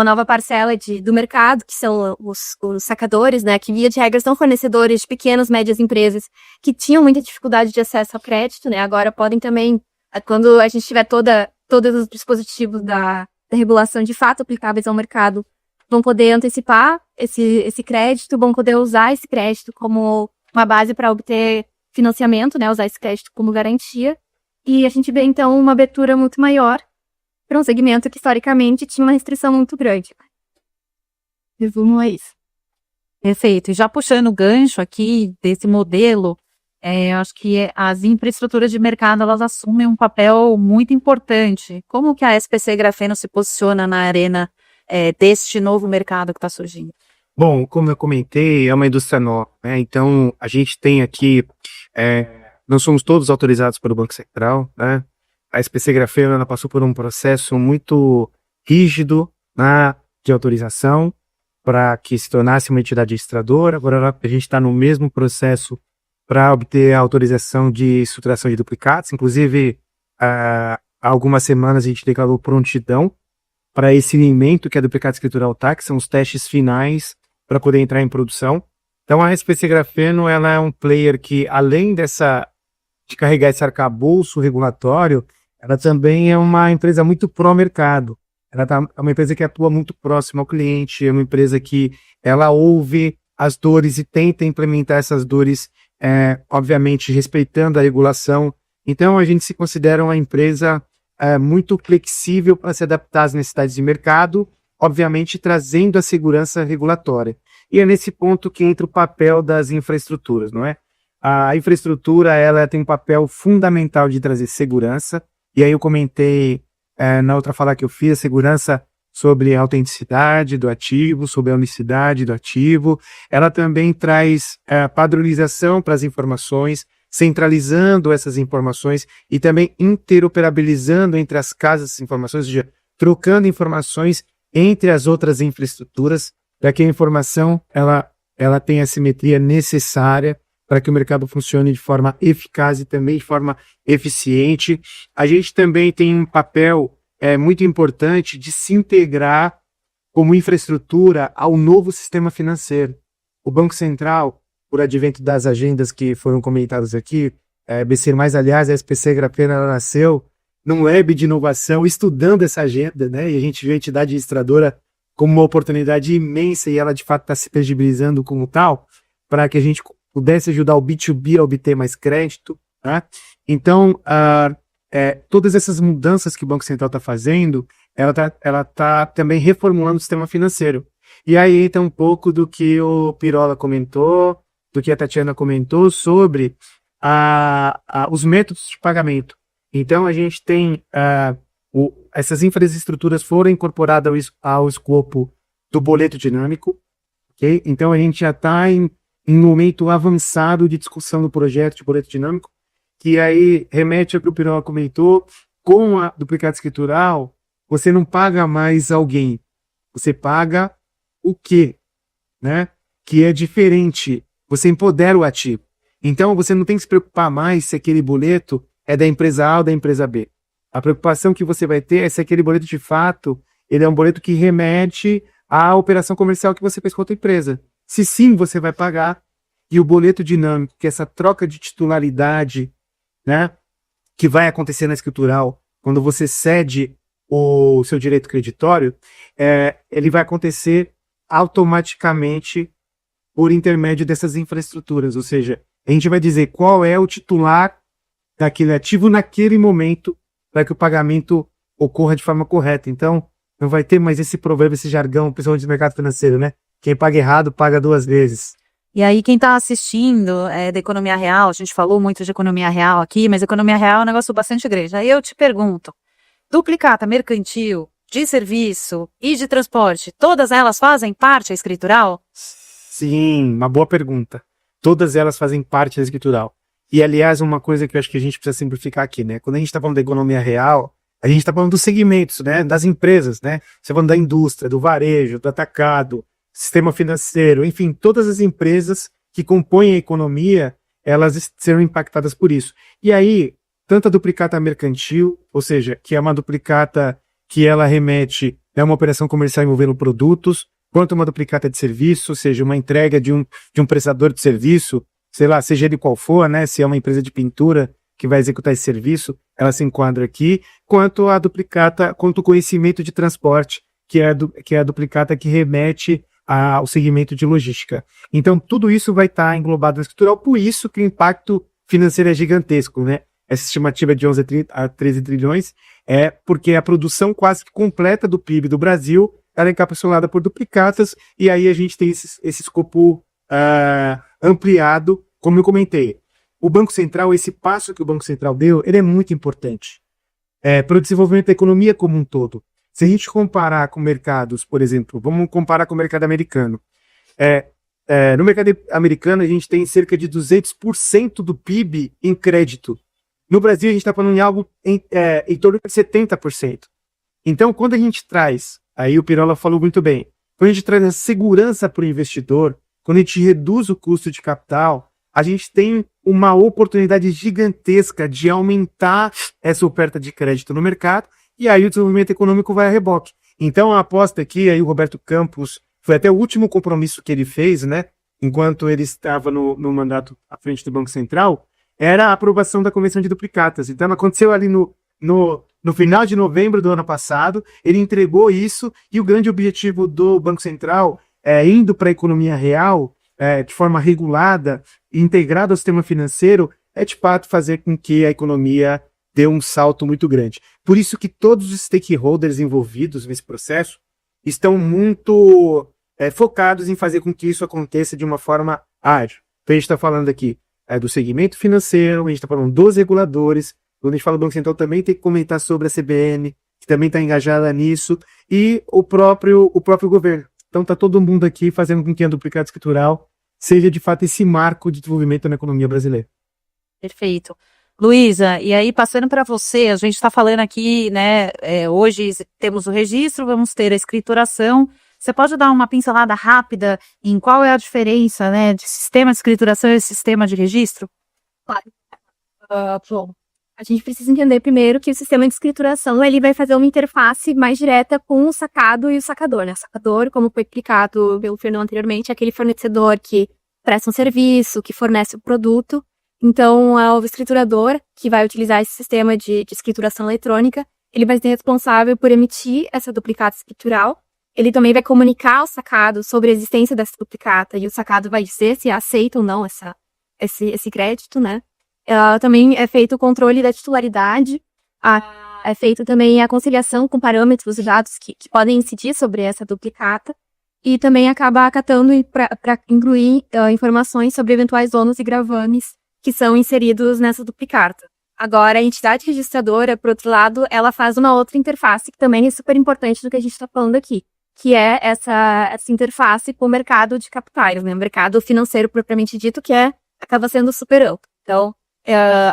nova parcela do mercado, que são os sacadores, né, que via de regra são fornecedores de pequenas, médias empresas que tinham muita dificuldade de acesso ao crédito, né, agora podem também, quando a gente tiver todos os dispositivos da regulação de fato aplicáveis ao mercado, vão poder antecipar esse crédito, vão poder usar esse crédito como uma base para obter financiamento, né, usar esse crédito como garantia, e a gente vê então uma abertura muito maior para um segmento que historicamente tinha uma restrição muito grande. Resumo é isso. Perfeito. E já puxando o gancho aqui desse modelo, eu acho que as infraestruturas de mercado, elas assumem um papel muito importante. Como que a SPC Grafeno se posiciona na arena deste novo mercado que está surgindo? Bom, como eu comentei, é uma indústria nova, né? Então, a gente tem aqui, nós somos todos autorizados pelo Banco Central, né? A SPC Grafeno, ela passou por um processo muito rígido, né, de autorização para que se tornasse uma entidade registradora. Agora a gente está no mesmo processo para obter a autorização de estruturação de duplicados. Inclusive, há algumas semanas a gente declarou prontidão para esse elemento que a duplicata escritural tá, que são os testes finais para poder entrar em produção. Então a SPC Grafeno, ela é um player que, além de carregar esse arcabouço regulatório, ela também é uma empresa muito pró-mercado. É uma empresa que atua muito próximo ao cliente, é uma empresa que ela ouve as dores e tenta implementar essas dores, obviamente respeitando a regulação. Então a gente se considera uma empresa muito flexível para se adaptar às necessidades de mercado, obviamente trazendo a segurança regulatória. E é nesse ponto que entra o papel das infraestruturas, não é? A infraestrutura, ela tem um papel fundamental de trazer segurança, e aí eu comentei na outra fala que eu fiz, a segurança sobre a autenticidade do ativo, sobre a unicidade do ativo. Ela também traz padronização para as informações, centralizando essas informações e também interoperabilizando entre as casas de informações, ou seja, trocando informações entre as outras infraestruturas, para que a informação ela tenha a simetria necessária para que o mercado funcione de forma eficaz e também de forma eficiente. A gente também tem um papel muito importante de se integrar como infraestrutura ao novo sistema financeiro. O Banco Central, por advento das agendas que foram comentadas aqui, BC+, aliás, a SPC Grafeno, ela nasceu num lab de inovação, estudando essa agenda, né? E a gente viu a entidade registradora como uma oportunidade imensa e ela de fato está se credibilizando como tal, para que a gente pudesse ajudar o B2B a obter mais crédito, tá? Então, todas essas mudanças que o Banco Central está fazendo, ela tá também reformulando o sistema financeiro. E aí entra um pouco do que o Pirola comentou, do que a Tatiana comentou sobre os métodos de pagamento. Então, a gente tem essas infraestruturas foram incorporadas ao escopo do boleto dinâmico, ok? Então, a gente já está em um momento avançado de discussão do projeto de boleto dinâmico, que aí remete ao que o Pirola comentou, com a duplicata escritural, você não paga mais alguém, você paga o quê? Né? Que é diferente, você empodera o ativo. Então, você não tem que se preocupar mais se aquele boleto é da empresa A ou da empresa B. A preocupação que você vai ter é se aquele boleto, de fato, ele é um boleto que remete à operação comercial que você fez com outra empresa. Se sim, você vai pagar. E o boleto dinâmico, que é essa troca de titularidade, né, que vai acontecer na escritural, quando você cede o seu direito creditório, ele vai acontecer automaticamente por intermédio dessas infraestruturas. Ou seja, a gente vai dizer qual é o titular daquele ativo naquele momento para que o pagamento ocorra de forma correta. Então, não vai ter mais esse provérbio, esse jargão, principalmente do mercado financeiro, né? Quem paga errado, paga duas vezes. E aí, quem está assistindo da economia real, a gente falou muito de economia real aqui, mas economia real é um negócio bastante grande. Aí eu te pergunto, duplicata mercantil de serviço e de transporte, todas elas fazem parte da escritural? Sim, uma boa pergunta. Todas elas fazem parte da escritural. E, aliás, uma coisa que eu acho que a gente precisa simplificar aqui, né? Quando a gente está falando da economia real, a gente está falando dos segmentos, né? Das empresas, né? Você está falando da indústria, do varejo, do atacado, sistema financeiro, enfim, todas as empresas que compõem a economia, elas serão impactadas por isso. E aí, tanto a duplicata mercantil, ou seja, que é uma duplicata que ela remete a uma operação comercial envolvendo produtos, quanto uma duplicata de serviço, ou seja, uma entrega de um prestador de serviço, sei lá, seja ele qual for, né? Se é uma empresa de pintura que vai executar esse serviço, ela se enquadra aqui, quanto a duplicata, quanto o conhecimento de transporte, que é a duplicata que remete ao segmento de logística. Então, tudo isso vai estar englobado na escritural, por isso que o impacto financeiro é gigantesco, né? Essa estimativa de 11 a 13 trilhões é porque a produção quase que completa do PIB do Brasil ela é encapsulada por duplicatas, e aí a gente tem esse escopo ampliado, como eu comentei. O Banco Central, esse passo que o Banco Central deu, ele é muito importante para o desenvolvimento da economia como um todo. Se a gente comparar com mercados, por exemplo, vamos comparar com o mercado americano. No mercado americano, a gente tem cerca de 200% do PIB em crédito. No Brasil, a gente está falando em algo em torno de 70%. Então, quando a gente traz, aí o Pirola falou muito bem, quando a gente traz a segurança para o investidor, quando a gente reduz o custo de capital, a gente tem uma oportunidade gigantesca de aumentar essa oferta de crédito no mercado, e aí o desenvolvimento econômico vai a reboque. Então, a aposta aqui, aí o Roberto Campos, foi até o último compromisso que ele fez, né, enquanto ele estava no mandato à frente do Banco Central, era a aprovação da Convenção de Duplicatas. Então, aconteceu ali no final de novembro do ano passado, ele entregou isso, e o grande objetivo do Banco Central, indo para a economia real, de forma regulada, integrada ao sistema financeiro, é de fato fazer com que a economia dê um salto muito grande. Por isso que todos os stakeholders envolvidos nesse processo estão muito focados em fazer com que isso aconteça de uma forma ágil. Então a gente está falando aqui do segmento financeiro, a gente está falando dos reguladores. Quando a gente fala do Banco Central, também tem que comentar sobre a CBN, que também está engajada nisso, e o próprio governo. Então está todo mundo aqui fazendo com que a duplicata escritural seja de fato esse marco de desenvolvimento na economia brasileira. Perfeito. Luísa, e aí passando para você, a gente está falando aqui, né, hoje temos o registro, vamos ter a escrituração. Você pode dar uma pincelada rápida em qual é a diferença, né, de sistema de escrituração e sistema de registro? Claro. Bom, a gente precisa entender primeiro que o sistema de escrituração ele vai fazer uma interface mais direta com o sacado e o sacador, né? O sacador, como foi explicado pelo Fernando anteriormente, é aquele fornecedor que presta um serviço, que fornece o produto. Então, o escriturador, que vai utilizar esse sistema de escrituração eletrônica, ele vai ser responsável por emitir essa duplicata escritural. Ele também vai comunicar ao sacado sobre a existência dessa duplicata, e o sacado vai dizer se aceita ou não esse crédito, né? Também é feito o controle da titularidade, é feito também a conciliação com parâmetros e dados que podem incidir sobre essa duplicata, e também acaba acatando para incluir informações sobre eventuais ônus e gravames que são inseridos nessa duplicata. Agora, a entidade registradora, por outro lado, ela faz uma outra interface que também é super importante do que a gente está falando aqui, que é essa interface com o mercado de capitais, né? O mercado financeiro propriamente dito, que acaba sendo super amplo. Então,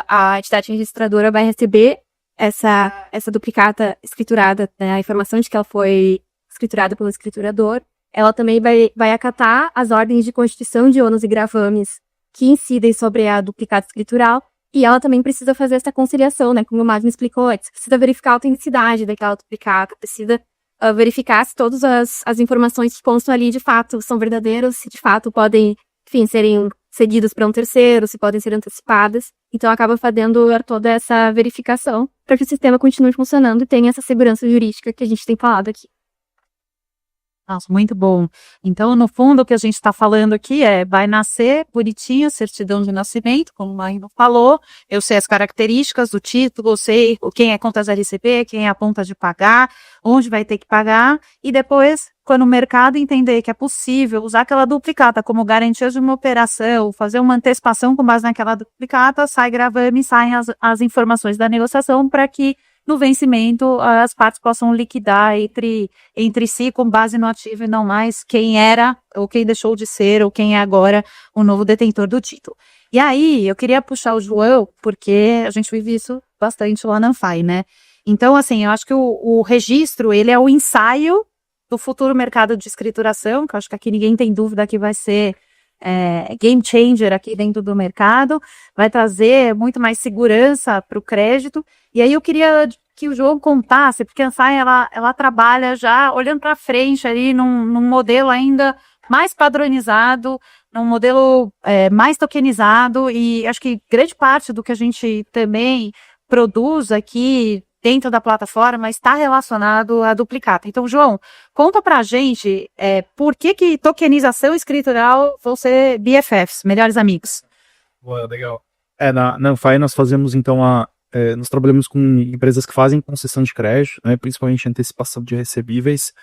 a entidade registradora vai receber essa duplicata escriturada, né, a informação de que ela foi escriturada pelo escriturador. Ela também vai acatar as ordens de constituição de ônus e gravames que incidem sobre a duplicata escritural, e ela também precisa fazer essa conciliação, né, como o Magno explicou antes. Precisa verificar a autenticidade daquela duplicata, precisa verificar se todas as informações que constam ali de fato são verdadeiras, se de fato podem, enfim, serem cedidas para um terceiro, se podem ser antecipadas. Então, acaba fazendo toda essa verificação para que o sistema continue funcionando e tenha essa segurança jurídica que a gente tem falado aqui. Nossa, muito bom. Então, no fundo, o que a gente está falando aqui vai nascer bonitinho, certidão de nascimento, como o Magno falou, eu sei as características do título, eu sei quem é contas a receber, quem é a conta de pagar, onde vai ter que pagar, e depois, quando o mercado entender que é possível usar aquela duplicata como garantia de uma operação, fazer uma antecipação com base naquela duplicata, sai gravame, saem as informações da negociação para que no vencimento as partes possam liquidar entre si com base no ativo e não mais quem era ou quem deixou de ser ou quem é agora o novo detentor do título. E aí, eu queria puxar o João, porque a gente vive isso bastante lá na Anfai, né? Então, assim, eu acho que o registro, ele é o ensaio do futuro mercado de escrituração, que eu acho que aqui ninguém tem dúvida que vai ser game changer aqui dentro do mercado, vai trazer muito mais segurança para o crédito. E aí eu queria que o João contasse, porque a Anfai, ela trabalha já olhando para frente ali num modelo ainda mais padronizado, num modelo mais tokenizado, e acho que grande parte do que a gente também produz aqui dentro da plataforma está relacionado à duplicata. Então, João, conta pra gente por que tokenização escritural vão ser BFFs, melhores amigos. Boa, legal. Na Anfai nós fazemos, então, nós trabalhamos com empresas que fazem concessão de crédito, né, principalmente antecipação de recebíveis,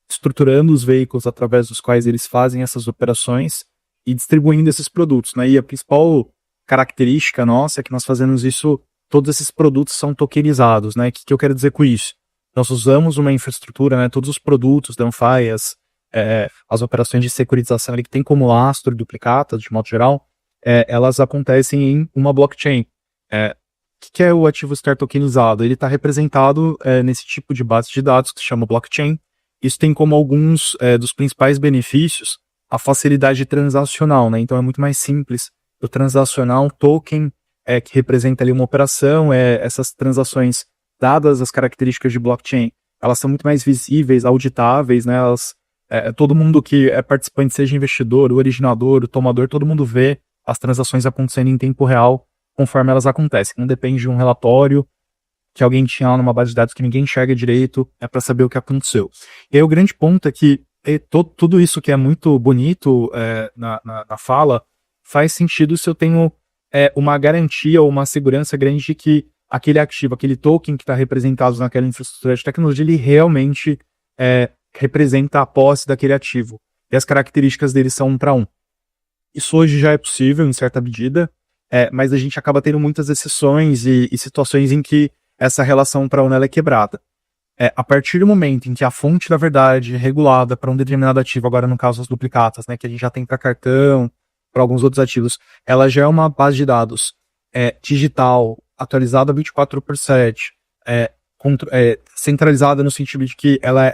estruturando os veículos através dos quais eles fazem essas operações e distribuindo esses produtos, né, e a principal característica nossa é que nós fazemos isso. Todos esses produtos são tokenizados, né? O que eu quero dizer com isso? Nós usamos uma infraestrutura, né? Todos os produtos da Anfai, as operações de securitização ali que tem como lastro e duplicata, de modo geral, elas acontecem em uma blockchain. O que é o ativo estar tokenizado? Ele está representado nesse tipo de base de dados que se chama blockchain. Isso tem como alguns dos principais benefícios a facilidade transacional, né? Então é muito mais simples eu transacionar um token que representa ali uma operação, essas transações, dadas as características de blockchain, elas são muito mais visíveis, auditáveis, né? Todo mundo que é participante, seja investidor, o originador, o tomador, todo mundo vê as transações acontecendo em tempo real, conforme elas acontecem. Não depende de um relatório que alguém tinha lá numa base de dados que ninguém enxerga direito, para saber o que aconteceu. E aí o grande ponto é que tudo isso que é muito bonito na fala, faz sentido se eu tenho uma garantia ou uma segurança grande de que aquele ativo, aquele token que está representado naquela infraestrutura de tecnologia, ele realmente representa a posse daquele ativo. E as características dele são 1 para 1. Isso hoje já é possível, em certa medida, mas a gente acaba tendo muitas exceções e situações em que essa relação 1 para 1 ela é quebrada. A partir do momento em que a fonte da verdade é regulada para um determinado ativo, agora no caso as duplicatas, né, que a gente já tem para cartão, para alguns outros ativos, ela já é uma base de dados digital, atualizada 24/7, centralizada no sentido de que ela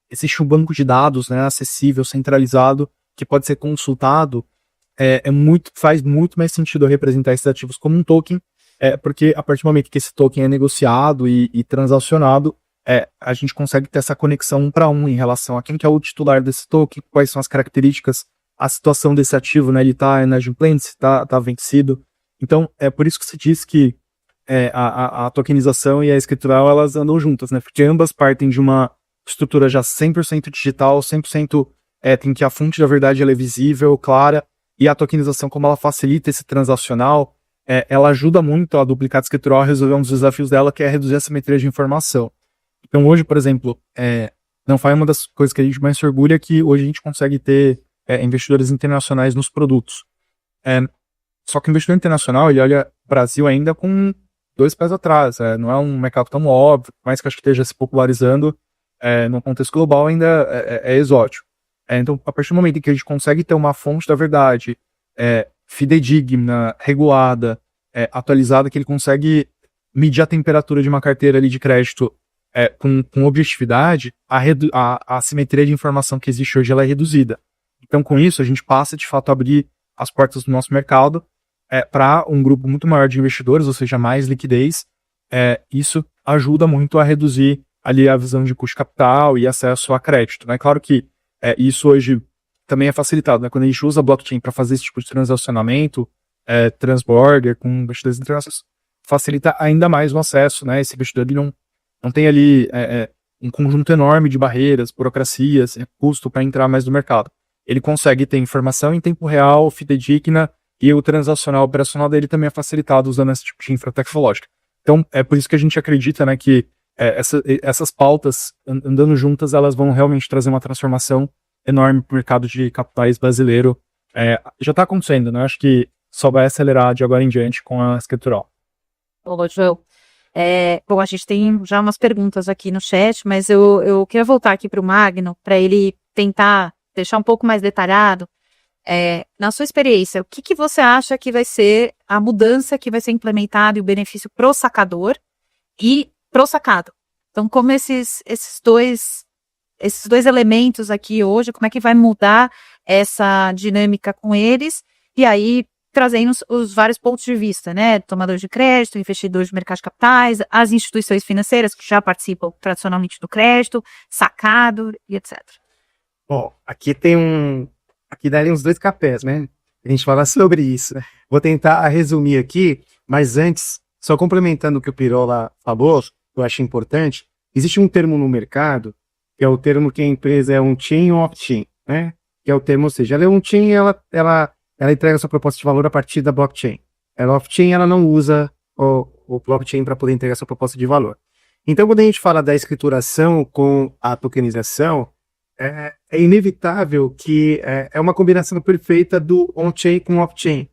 existe um banco de dados, né, acessível, centralizado, que pode ser consultado, faz muito mais sentido eu representar esses ativos como um token, porque a partir do momento que esse token é negociado e transacionado, a gente consegue ter essa conexão 1 para 1 em relação a quem que é o titular desse token, quais são as características, a situação desse ativo, né, ele está inadimplente, se tá vencido. Então, é por isso que se diz que a tokenização e a escritural, elas andam juntas, né, porque ambas partem de uma estrutura já 100% digital, 100% tem que a fonte da verdade ela é visível, clara, e a tokenização, como ela facilita esse transacional, ela ajuda muito a duplicata escritural a resolver um dos desafios dela, que é reduzir a simetria de informação. Então, hoje, por exemplo, não foi uma das coisas que a gente mais se orgulha, que hoje a gente consegue ter investidores internacionais nos produtos. Só que o investidor internacional, ele olha o Brasil ainda com 2 pés atrás. Não é um mercado tão óbvio, mas que acho que esteja se popularizando no contexto global, ainda é exótico. Então, a partir do momento em que a gente consegue ter uma fonte da verdade fidedigna, regulada, atualizada, que ele consegue medir a temperatura de uma carteira ali de crédito com objetividade, a assimetria de informação que existe hoje ela é reduzida. Então, com isso, a gente passa, de fato, a abrir as portas do nosso mercado para um grupo muito maior de investidores, ou seja, mais liquidez. Isso ajuda muito a reduzir ali a visão de custo de capital e acesso a crédito, né? Claro que isso hoje também é facilitado, né? Quando a gente usa a blockchain para fazer esse tipo de transacionamento, transborder com investidores internacionais, facilita ainda mais o acesso, né? Esse investidor ele não tem ali um conjunto enorme de barreiras, burocracias, custo para entrar mais no mercado. Ele consegue ter informação em tempo real, fidedigna, e o transacional operacional dele também é facilitado usando esse tipo de infra tecnológica. Então, é por isso que a gente acredita, né, que essas pautas, andando juntas, elas vão realmente trazer uma transformação enorme para o mercado de capitais brasileiro. Já está acontecendo, né? Acho que só vai acelerar de agora em diante com a escritural. Ô, João, Bom, a gente tem já umas perguntas aqui no chat, mas eu queria voltar aqui para o Magno, para ele tentar deixar um pouco mais detalhado. Na sua experiência, o que você acha que vai ser a mudança que vai ser implementada e o benefício pro sacador e pro sacado? Então, como esses dois elementos aqui hoje, como é que vai mudar essa dinâmica com eles? E aí, trazendo os vários pontos de vista, né? Tomador de crédito, investidor de mercado de capitais, as instituições financeiras que já participam tradicionalmente do crédito, sacado e etc. Bom, aqui daria uns 2 cafés, né? A gente fala sobre isso. Vou tentar resumir aqui, mas antes, só complementando o que o Pirola falou, que eu acho importante, existe um termo no mercado, que é o termo que a empresa é on-chain ou off-chain, né? Que é o termo, ou seja, ela é on-chain, ela entrega sua proposta de valor a partir da blockchain. Ela off-chain, ela não usa o blockchain para poder entregar sua proposta de valor. Então, quando a gente fala da escrituração com a tokenização, é inevitável que é uma combinação perfeita do on-chain com off-chain.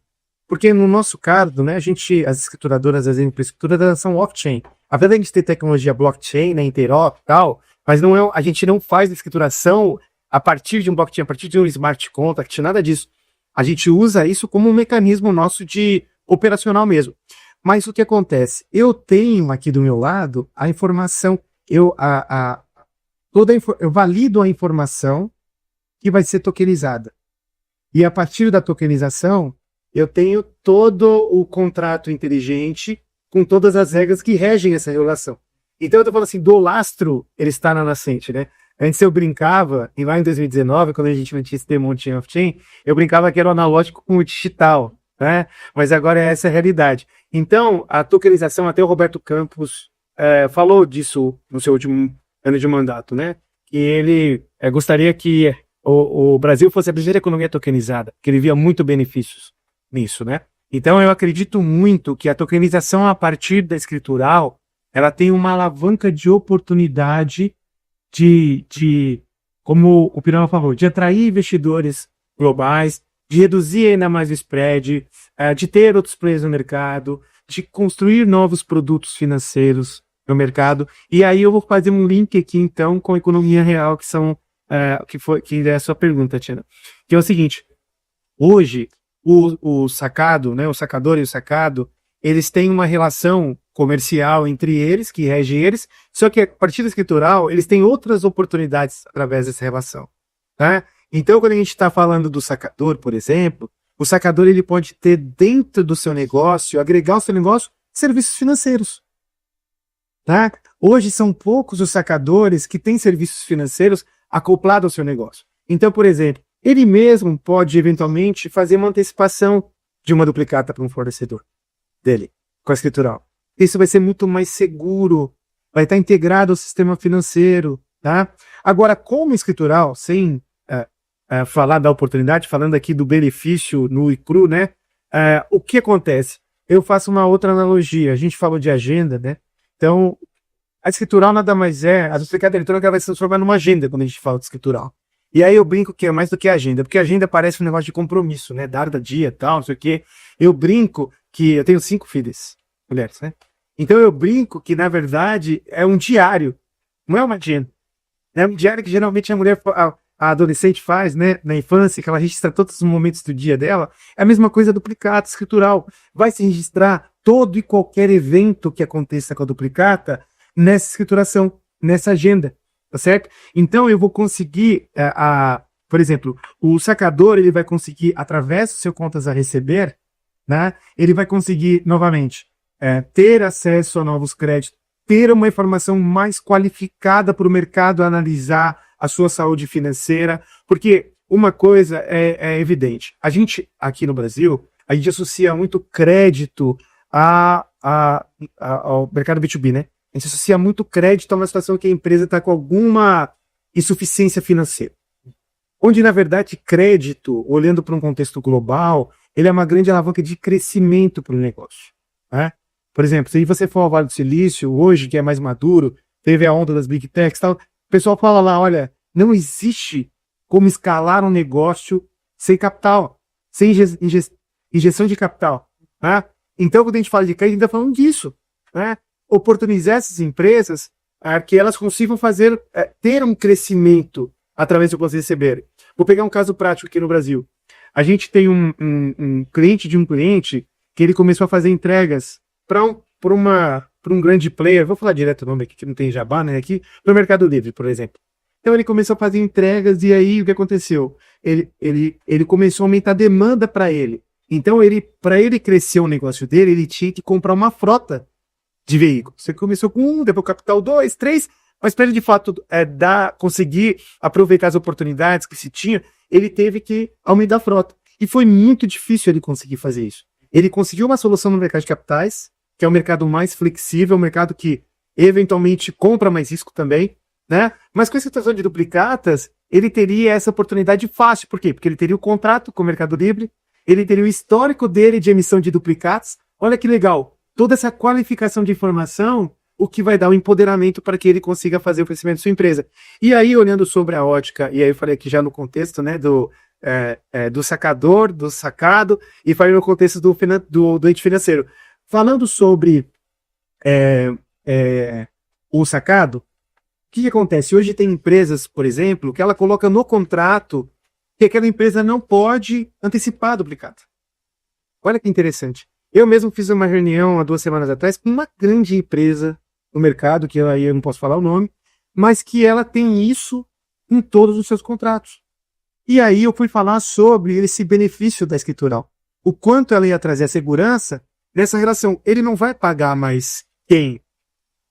Porque no nosso caso, né, as escrituradoras, as infraestruturas, são off-chain. Apesar de a gente ter tecnologia blockchain, né, interop e tal, mas a gente não faz a escrituração a partir de um blockchain, a partir de um smart contract, nada disso. A gente usa isso como um mecanismo nosso de operacional mesmo. Mas o que acontece? Eu tenho aqui do meu lado a informação, eu valido a informação que vai ser tokenizada. E a partir da tokenização, eu tenho todo o contrato inteligente com todas as regras que regem essa relação. Então eu tô falando assim, do lastro, ele está na nascente, né? Antes eu brincava, e lá em 2019, quando a gente não tinha esse termo on-chain off-chain, eu brincava que era o analógico com o digital, né? Mas agora essa é a realidade. Então, a tokenização, até o Roberto Campos falou disso no seu último ano de mandato, né? Que ele gostaria que o Brasil fosse a primeira economia tokenizada, que ele via muito benefícios nisso, né? Então eu acredito muito que a tokenização a partir da escritural, ela tem uma alavanca de oportunidade como o Pirola falou, de atrair investidores globais, de reduzir ainda mais o spread, de ter outros players no mercado, de construir novos produtos financeiros no mercado. E aí eu vou fazer um link aqui então com a economia real, que é a sua pergunta, Tiana. Que é o seguinte: hoje o sacado, né, o sacador e o sacado, eles têm uma relação comercial entre eles, que rege eles, só que a partir da escritural, eles têm outras oportunidades através dessa relação, tá? Então, quando a gente está falando do sacador, por exemplo, o sacador ele pode ter dentro do seu negócio, agregar ao seu negócio, serviços financeiros, tá? Hoje são poucos os sacadores que têm serviços financeiros acoplados ao seu negócio. Então, por exemplo, ele mesmo pode eventualmente fazer uma antecipação de uma duplicata para um fornecedor dele, com a escritural. Isso vai ser muito mais seguro, vai estar integrado ao sistema financeiro, tá? Agora, como escritural, sem falar da oportunidade, falando aqui do benefício nu e cru, né? O que acontece? Eu faço uma outra analogia. A gente falou de agenda, né? Então, a escritural nada mais a duplicata eletrônica vai se transformar numa agenda quando a gente fala de escritural. E aí eu brinco que é mais do que agenda, porque agenda parece um negócio de compromisso, né? Data, dia, tal, não sei o quê. Eu brinco que eu tenho 5 filhas, mulheres, né? Então eu brinco que, na verdade, é um diário, não é uma agenda. É um diário que geralmente a mulher, a adolescente faz, né? Na infância, que ela registra todos os momentos do dia dela. É a mesma coisa duplicata, escritural. Vai se registrar todo e qualquer evento que aconteça com a duplicata nessa escrituração, nessa agenda. Tá certo? Então eu vou conseguir, por exemplo, o sacador ele vai conseguir, através do seu contas a receber, né? Ele vai conseguir, novamente, ter acesso a novos créditos, ter uma informação mais qualificada para o mercado analisar a sua saúde financeira, porque uma coisa é evidente, a gente aqui no Brasil, a gente associa muito crédito ao mercado B2B, né? A gente associa muito crédito a uma situação que a empresa está com alguma insuficiência financeira. Onde, na verdade, crédito, olhando para um contexto global, ele é uma grande alavanca de crescimento para o negócio, né? Por exemplo, se você for ao Vale do Silício, hoje, que é mais maduro, teve a onda das Big Techs e tal, o pessoal fala lá, olha, não existe como escalar um negócio sem capital, sem injeção de capital, né? Então, quando a gente fala de crédito, a gente está falando disso, né? oportunizar essas empresas a que elas consigam ter um crescimento através do que elas receberem. Vou pegar um caso prático aqui no Brasil. A gente tem um cliente de um cliente que ele começou a fazer entregas para um grande player, vou falar direto o nome aqui, que não tem jabá, né, aqui, para o Mercado Livre, por exemplo. Então ele começou a fazer entregas e aí o que aconteceu? Ele começou a aumentar a demanda para ele. Então para ele crescer o negócio dele, ele tinha que comprar uma frota de veículos. Você começou com um, depois capital 2, 3, mas para ele de fato conseguir aproveitar as oportunidades que se tinha, ele teve que aumentar a frota. E foi muito difícil ele conseguir fazer isso. Ele conseguiu uma solução no mercado de capitais, que é um mercado mais flexível, um mercado que eventualmente compra mais risco também, né? Mas com essa situação de duplicatas, ele teria essa oportunidade fácil. Por quê? Porque ele teria o contrato com o Mercado Livre, ele teria o histórico dele de emissão de duplicatas. Olha que legal. Toda essa qualificação de informação, o que vai dar um empoderamento para que ele consiga fazer o crescimento de sua empresa. E aí, olhando sobre a ótica, e aí eu falei aqui já no contexto, né, do sacador, do sacado, e falei no contexto do ente financeiro. Falando sobre o sacado, o que acontece? Hoje tem empresas, por exemplo, que ela coloca no contrato que aquela empresa não pode antecipar a duplicata. Olha que interessante. Eu mesmo fiz uma reunião há 2 semanas atrás com uma grande empresa no mercado, que aí eu não posso falar o nome, mas que ela tem isso em todos os seus contratos. E aí eu fui falar sobre esse benefício da escritural. O quanto ela ia trazer a segurança nessa relação. Ele não vai pagar mais quem?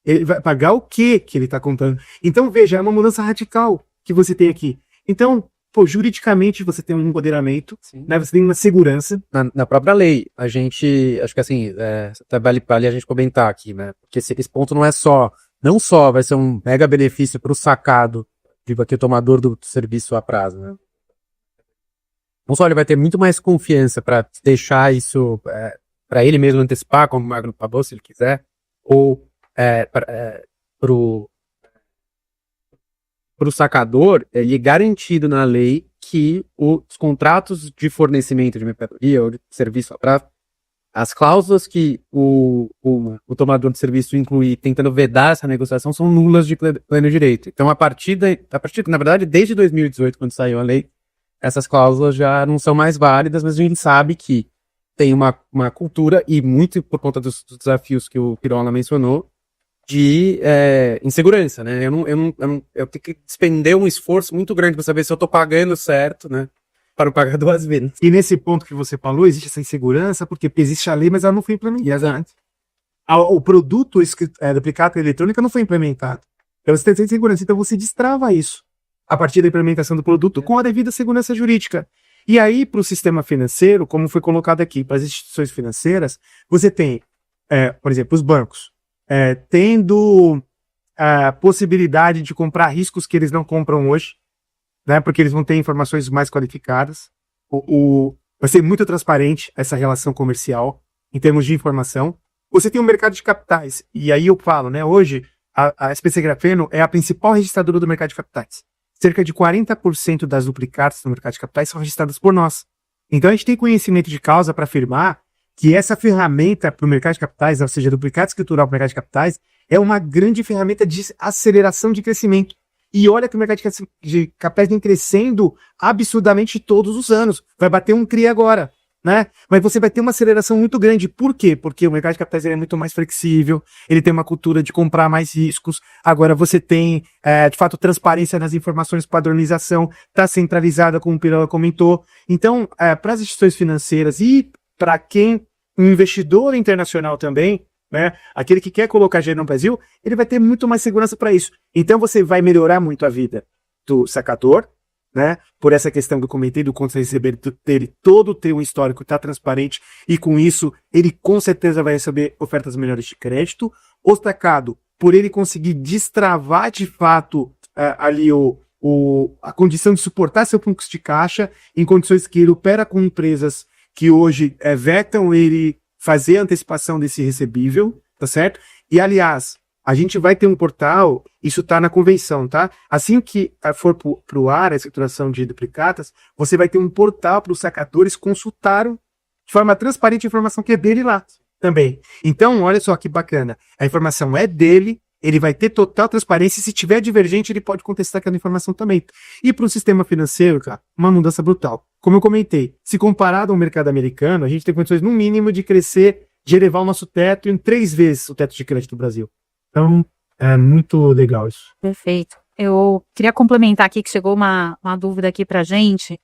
Ele vai pagar o que ele está contando. Então, veja, é uma mudança radical que você tem aqui. Então, juridicamente você tem um empoderamento, né? Você tem uma segurança. Na própria lei, a gente, acho que assim, até vale a gente comentar aqui, né? Porque esse ponto não só vai ser um mega benefício para o sacado, digo aqui o tomador do serviço a prazo, né? Não só ele vai ter muito mais confiança para deixar isso para ele mesmo antecipar, como o Magno falou, se ele quiser, ou para o sacador, ele é garantido na lei que os contratos de fornecimento de mercadoria ou de serviço a prazo, as cláusulas que o tomador de serviço incluir tentando vedar essa negociação são nulas de pleno direito. Então, na verdade, desde 2018, quando saiu a lei, essas cláusulas já não são mais válidas, mas a gente sabe que tem uma cultura, e muito por conta dos desafios que o Pirola mencionou, de insegurança, né? Eu tenho que despender um esforço muito grande para saber se eu estou pagando certo, né? Para não pagar 2 vezes. E nesse ponto que você falou, existe essa insegurança, porque existe a lei, mas ela não foi implementada. O produto duplicata eletrônica não foi implementado. Então você tem insegurança. Então você destrava isso a partir da implementação do produto com a devida segurança jurídica. E aí, para o sistema financeiro, como foi colocado aqui, para as instituições financeiras, você tem, por exemplo, os bancos, tendo a possibilidade de comprar riscos que eles não compram hoje, né, porque eles vão ter informações mais qualificadas. Vai ser muito transparente essa relação comercial em termos de informação. Você tem um mercado de capitais, e aí eu falo, né, hoje a SPC Grafeno é a principal registradora do mercado de capitais. Cerca de 40% das duplicatas no mercado de capitais são registradas por nós. Então a gente tem conhecimento de causa para afirmar que essa ferramenta para o mercado de capitais, ou seja, duplicata escritural para o mercado de capitais, é uma grande ferramenta de aceleração de crescimento. E olha que o mercado de capitais vem crescendo absurdamente todos os anos. Vai bater um CRI agora, né? Mas você vai ter uma aceleração muito grande. Por quê? Porque o mercado de capitais ele é muito mais flexível, ele tem uma cultura de comprar mais riscos. Agora você tem, de fato, transparência nas informações, padronização, está centralizada, como o Pirola comentou. Então, para as instituições financeiras e para quem, um investidor internacional também, né, aquele que quer colocar dinheiro no Brasil, ele vai ter muito mais segurança para isso. Então você vai melhorar muito a vida do sacador, né, por essa questão que eu comentei do quanto receber dele, todo ter um histórico está transparente, e com isso ele com certeza vai receber ofertas melhores de crédito. O sacado, por ele conseguir destravar de fato ali a condição de suportar seu fluxo de caixa em condições que ele opera com empresas que hoje vetam ele fazer a antecipação desse recebível, tá certo? E, aliás, a gente vai ter um portal, isso tá na convenção, tá? Assim que for pro ar a escrituração de duplicatas, você vai ter um portal para os sacadores consultarem de forma transparente a informação que é dele lá. também. Então, olha só que bacana. A informação é dele, ele vai ter total transparência, e se tiver divergente, ele pode contestar aquela informação também. E para o sistema financeiro, cara, uma mudança brutal. Como eu comentei, se comparado ao mercado americano, a gente tem condições, no mínimo, de crescer, de elevar o nosso teto em 3 vezes o teto de crédito do Brasil. Então, é muito legal isso. Perfeito. Eu queria complementar aqui que chegou uma dúvida aqui pra gente.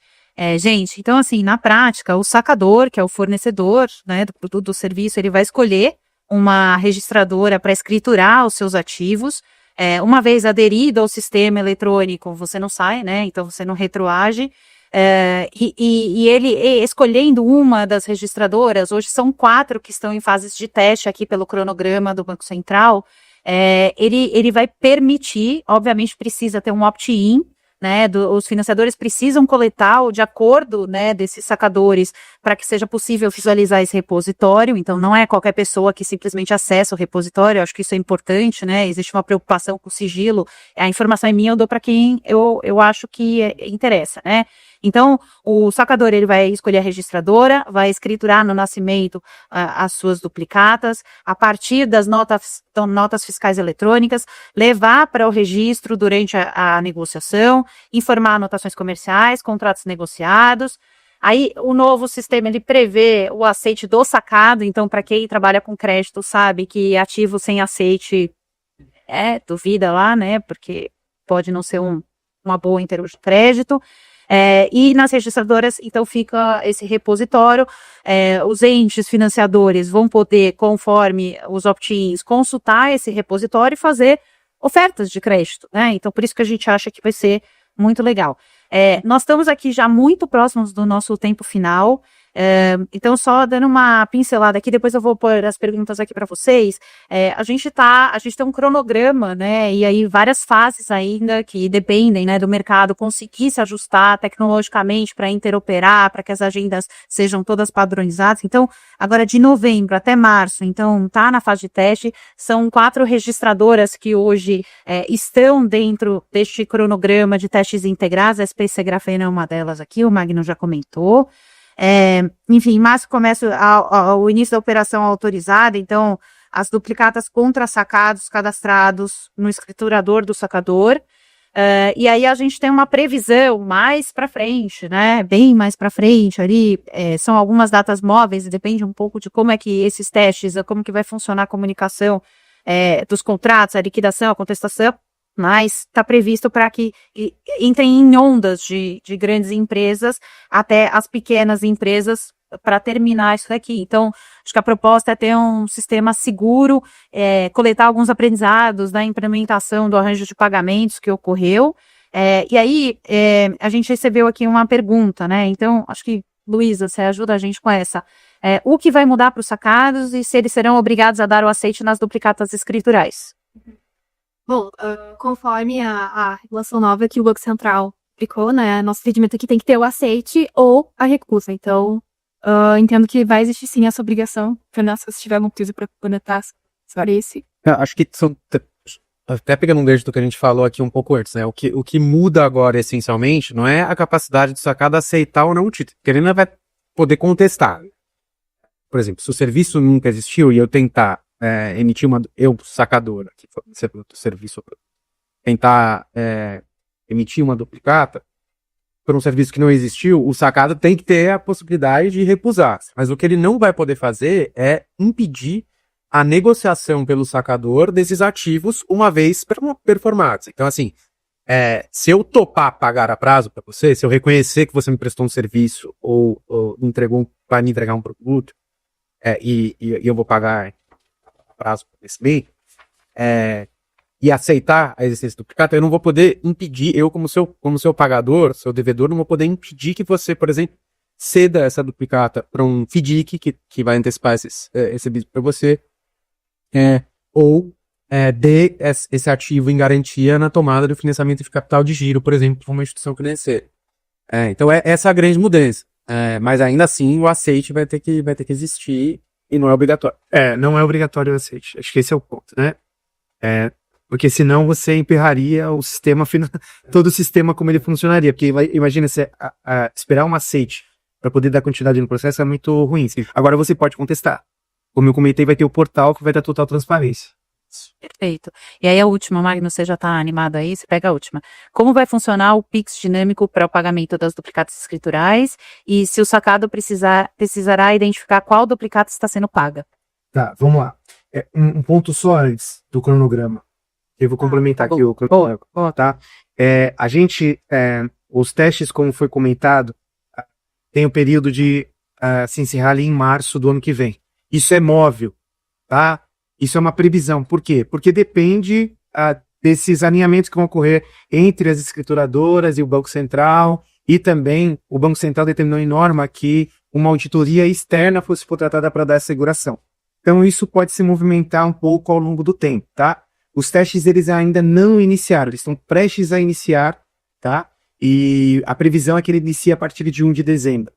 Gente, então assim, na prática, o sacador, que é o fornecedor, né, do produto, do serviço, ele vai escolher uma registradora para escriturar os seus ativos. Uma vez aderido ao sistema eletrônico, você não sai, né? Então você não retroage. E ele escolhendo uma das registradoras, hoje são 4 que estão em fases de teste aqui pelo cronograma do Banco Central. Ele vai permitir, obviamente precisa ter um opt-in, né, os financiadores precisam coletar de acordo, né, desses sacadores para que seja possível visualizar esse repositório. Então não é qualquer pessoa que simplesmente acessa o repositório. Eu acho que isso é importante, né, existe uma preocupação com o sigilo, a informação é minha, eu dou para quem eu acho que interessa, né. Então, o sacador, ele vai escolher a registradora, vai escriturar no nascimento as suas duplicatas, a partir das notas fiscais eletrônicas, levar para o registro durante a negociação, informar anotações comerciais, contratos negociados. Aí, o novo sistema, ele prevê o aceite do sacado. Então, para quem trabalha com crédito, sabe que ativo sem aceite duvida lá, né, porque pode não ser uma boa em termos de crédito. E nas registradoras, então, fica esse repositório. Os entes financiadores vão poder, conforme os opt-ins, consultar esse repositório e fazer ofertas de crédito, né? Então, por isso que a gente acha que vai ser muito legal. Nós estamos aqui já muito próximos do nosso tempo final. Então, só dando uma pincelada aqui, depois eu vou pôr as perguntas aqui para vocês. A gente tem um cronograma, né, e aí várias fases ainda que dependem, né, do mercado conseguir se ajustar tecnologicamente para interoperar, para que as agendas sejam todas padronizadas. Então, agora de novembro até março, então, tá na fase de teste, são 4 registradoras que hoje estão dentro deste cronograma de testes integrados. A SPC Grafena é uma delas aqui, o Magno já comentou. Enfim, em março começa o início da operação autorizada. Então, as duplicatas contra sacados cadastrados no escriturador do sacador. E aí a gente tem uma previsão mais para frente, né? Bem mais para frente ali. São algumas datas móveis, depende um pouco de como é que esses testes, como que vai funcionar a comunicação dos contratos, a liquidação, a contestação. Mas está previsto para que entrem em ondas de grandes empresas até as pequenas empresas para terminar isso daqui. Então, acho que a proposta é ter um sistema seguro, coletar alguns aprendizados da implementação do arranjo de pagamentos que ocorreu. E aí, a gente recebeu aqui uma pergunta, né? Então, acho que, Luísa, você ajuda a gente com essa. O que vai mudar para os sacados e se eles serão obrigados a dar o aceite nas duplicatas escriturais? Bom, conforme a regulação nova que o Banco Central aplicou, né, nosso entendimento aqui tem que ter o aceite ou a recusa. Então, entendo que vai existir sim essa obrigação. Fernando, se tiver alguma coisa para conectar sobre esse. Acho que são, até pegando um gancho do que a gente falou aqui um pouco antes, né? O que muda agora, essencialmente, não é a capacidade do sacado aceitar ou não o título, porque ele não vai poder contestar. Por exemplo, se o serviço nunca existiu e eu tentar emitir eu, sacadora, que for do serviço, tentar emitir uma duplicata por um serviço que não existiu, o sacado tem que ter a possibilidade de recusar. Mas o que ele não vai poder fazer é impedir a negociação pelo sacador desses ativos uma vez performados. Então, assim, se eu topar pagar a prazo para você, se eu reconhecer que você me prestou um serviço ou vai me entregar um produto, e eu vou pagar prazo desse bem, e aceitar a existência do duplicata, eu não vou poder impedir, eu como seu pagador, seu devedor, não vou poder impedir que você, por exemplo, ceda essa duplicata para um FDIC que vai antecipar esse serviço para você, ou dê esse ativo em garantia na tomada do financiamento de capital de giro, por exemplo, para uma instituição financeira. Então essa é a grande mudança. Mas ainda assim o aceite vai ter que existir e não é obrigatório. Não é obrigatório o aceite. Acho que esse é o ponto, né? Porque senão você emperraria o sistema, todo o sistema como ele funcionaria. Porque imagina você esperar um aceite para poder dar continuidade no processo é muito ruim. Agora você pode contestar. como eu comentei, vai ter o portal que vai dar total transparência. Perfeito. E aí a última, Magno, você já está animado aí? Você pega a última. Como vai funcionar o Pix dinâmico para o pagamento das duplicatas escriturais e se o sacado precisará identificar qual duplicata está sendo paga? Tá, vamos lá. Um ponto só antes do cronograma. Eu vou complementar aqui o cronograma, tá? A gente, os testes, como foi comentado, tem o período de se encerrar ali em março do ano que vem. Isso é móvel, tá? Isso é uma previsão. Por quê? Porque depende desses alinhamentos que vão ocorrer entre as escrituradoras e o Banco Central, e também o Banco Central determinou em norma que uma auditoria externa fosse contratada para dar essa asseguração. Então isso pode se movimentar um pouco ao longo do tempo, tá? Os testes eles ainda não iniciaram, eles estão prestes a iniciar, tá? E a previsão é que ele inicie a partir de 1 de dezembro.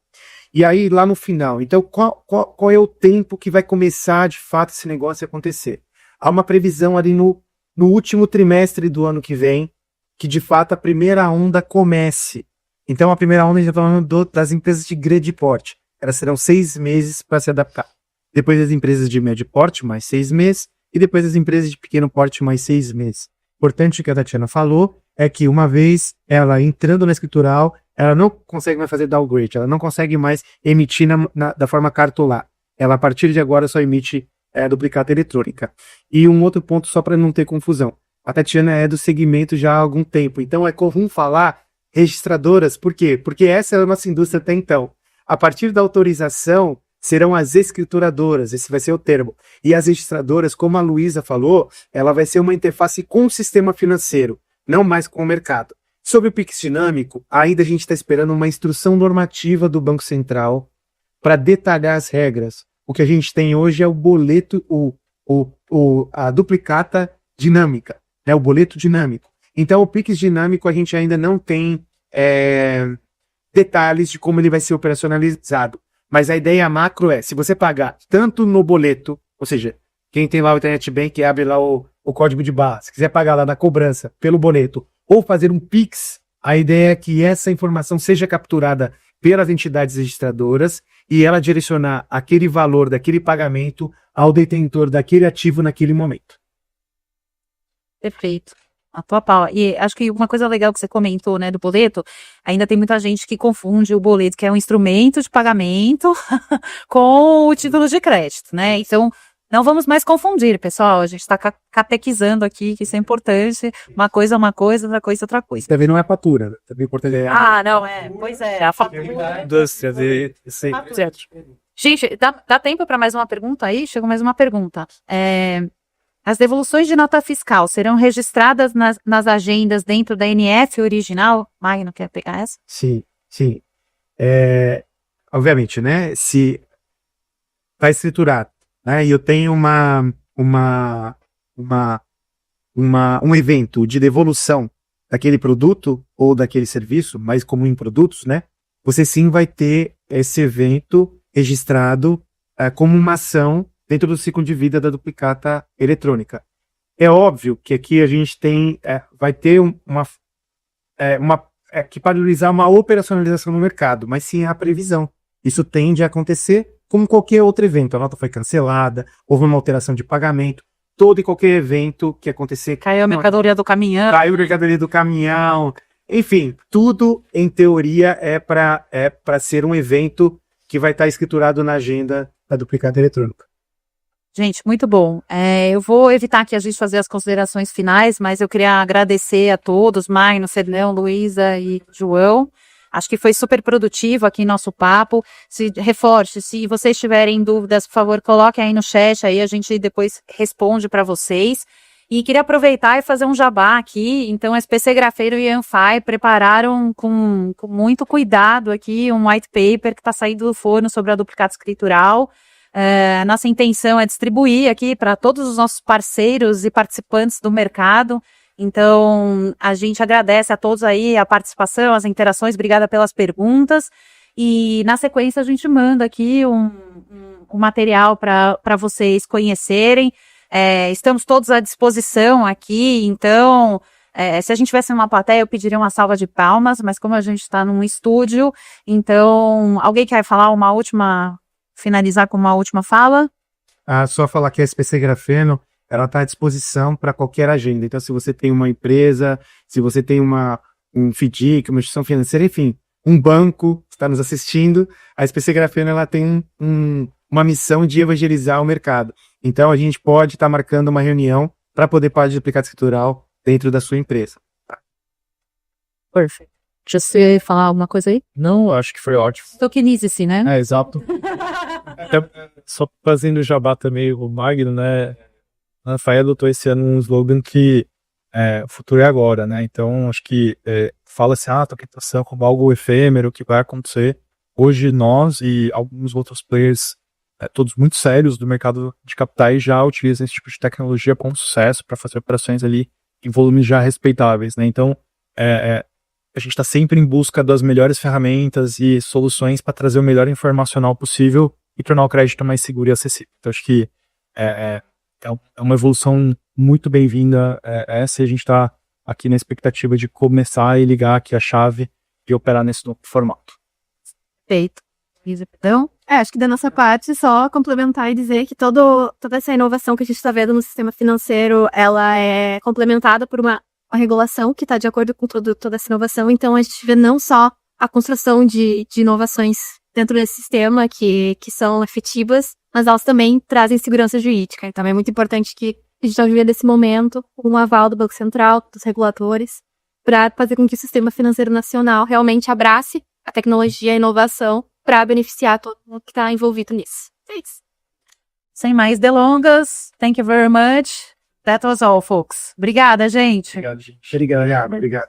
E aí, lá no final, então qual é o tempo que vai começar, de fato, esse negócio a acontecer? Há uma previsão ali no último trimestre do ano que vem, que de fato a primeira onda comece. Então, a primeira onda, a gente está falando das empresas de grande porte. Elas serão 6 meses para se adaptar. Depois as empresas de médio porte, mais 6 meses. E depois as empresas de pequeno porte, mais 6 meses. Importante o que a Tatiana falou é que uma vez ela entrando na escritural, ela não consegue mais fazer downgrade, ela não consegue mais emitir da forma cartolar. Ela, a partir de agora, só emite duplicata eletrônica. E um outro ponto, só para não ter confusão. A Tatiana é do segmento já há algum tempo, então é comum falar registradoras. Por quê? Porque essa é a nossa indústria até então. A partir da autorização, serão as escrituradoras, esse vai ser o termo. E as registradoras, como a Luísa falou, ela vai ser uma interface com o sistema financeiro, não mais com o mercado. Sobre o Pix dinâmico, ainda a gente está esperando uma instrução normativa do Banco Central para detalhar as regras. O que a gente tem hoje é o boleto, a duplicata dinâmica, né? O boleto dinâmico. Então, o Pix dinâmico a gente ainda não tem detalhes de como ele vai ser operacionalizado. Mas a ideia macro é, se você pagar tanto no boleto, ou seja, quem tem lá o Internet Bank abre lá o código de barra, se quiser pagar lá na cobrança pelo boleto, ou fazer um Pix, a ideia é que essa informação seja capturada pelas entidades registradoras e ela direcionar aquele valor daquele pagamento ao detentor daquele ativo naquele momento. Perfeito. A tua pau. E acho que uma coisa legal que você comentou, né, do boleto, ainda tem muita gente que confunde o boleto, que é um instrumento de pagamento, com o título de crédito, né? Então, não vamos mais confundir, pessoal. A gente está catequizando aqui, que isso é importante. Uma coisa é uma coisa, outra coisa é outra coisa. Também não é fatura, né? Também é importante. Não, pois é. A fatura. Indústria, sim. Gente, dá tempo para mais uma pergunta aí? Chegou mais uma pergunta. As devoluções de nota fiscal serão registradas nas agendas dentro da NF original? Magno, quer pegar essa? Sim. Obviamente, né? Se está escriturado, né? E eu tenho um evento de devolução daquele produto ou daquele serviço, mais comum em produtos, né? Você sim vai ter esse evento registrado como uma ação dentro do ciclo de vida da duplicata eletrônica. É óbvio que aqui a gente vai ter que padronizar uma operacionalização no mercado, mas sim a previsão. Isso tende a acontecer como qualquer outro evento. A nota foi cancelada, houve uma alteração de pagamento, todo e qualquer evento que acontecer. Caiu a mercadoria do caminhão. Caiu a mercadoria do caminhão. Enfim, tudo em teoria é para ser um evento que vai estar escriturado na agenda da duplicata eletrônica. Gente, muito bom. Eu vou evitar aqui a gente fazer as considerações finais, mas eu queria agradecer a todos, Magno, Cernão, Luísa e João. Acho que foi super produtivo aqui nosso papo. Reforce, se vocês tiverem dúvidas, por favor, coloquem aí no chat, aí a gente depois responde para vocês. E queria aproveitar e fazer um jabá aqui. Então, a SPC Grafeiro e a Anfai prepararam com muito cuidado aqui um white paper que está saindo do forno sobre a duplicata escritural. A nossa intenção é distribuir aqui para todos os nossos parceiros e participantes do mercado. Então, a gente agradece a todos aí a participação, as interações, obrigada pelas perguntas. E, na sequência, a gente manda aqui um material para vocês conhecerem. Estamos todos à disposição aqui, então, se a gente tivesse uma plateia, eu pediria uma salva de palmas, mas como a gente está num estúdio, então, alguém quer falar finalizar com uma última fala? só falar que a SPC Grafeno, ela está à disposição para qualquer agenda. Então, se você tem uma empresa, se você tem um FDIC, uma instituição financeira, enfim, um banco está nos assistindo, a SPC Grafeno ela tem uma missão de evangelizar o mercado. Então, a gente pode estar marcando uma reunião para poder falar de duplicado escritural dentro da sua empresa. Perfeito. Deixa você falar alguma coisa aí? Não, acho que foi ótimo. Tokenize-se, né? É, exato. Até, só fazendo jabá também, o Magno, né? A Anfai adotou esse ano um slogan que o futuro é agora, né? Então, acho que fala-se, tokenização como algo efêmero que vai acontecer. Hoje, nós e alguns outros players, todos muito sérios do mercado de capitais, já utilizam esse tipo de tecnologia com sucesso para fazer operações ali em volumes já respeitáveis, né? Então, a gente está sempre em busca das melhores ferramentas e soluções para trazer o melhor informacional possível e tornar o crédito mais seguro e acessível. Então, acho que é uma evolução muito bem-vinda essa, e a gente está aqui na expectativa de começar e ligar aqui a chave e operar nesse novo formato. Perfeito. Isa, perdão? Acho que da nossa parte, só complementar e dizer que toda essa inovação que a gente está vendo no sistema financeiro, ela é complementada por uma regulação que está de acordo com toda essa inovação. Então, a gente vê não só a construção de inovações dentro desse sistema que são efetivas, mas elas também trazem segurança jurídica. Então, é muito importante que a gente está vivendo esse momento com um aval do Banco Central, dos reguladores, para fazer com que o sistema financeiro nacional realmente abrace a tecnologia e a inovação para beneficiar todo mundo que está envolvido nisso. É isso. Sem mais delongas, thank you very much. That was all, folks. Obrigada, gente. Obrigado, gente. Obrigado.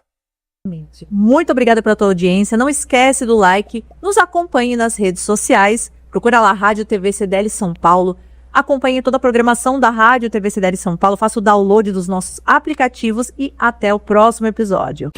Muito obrigada pela tua audiência. Não esquece do like. Nos acompanhe nas redes sociais. Procura lá Rádio TV CDL São Paulo. Acompanhe toda a programação da Rádio TV CDL São Paulo. Faça o download dos nossos aplicativos e até o próximo episódio.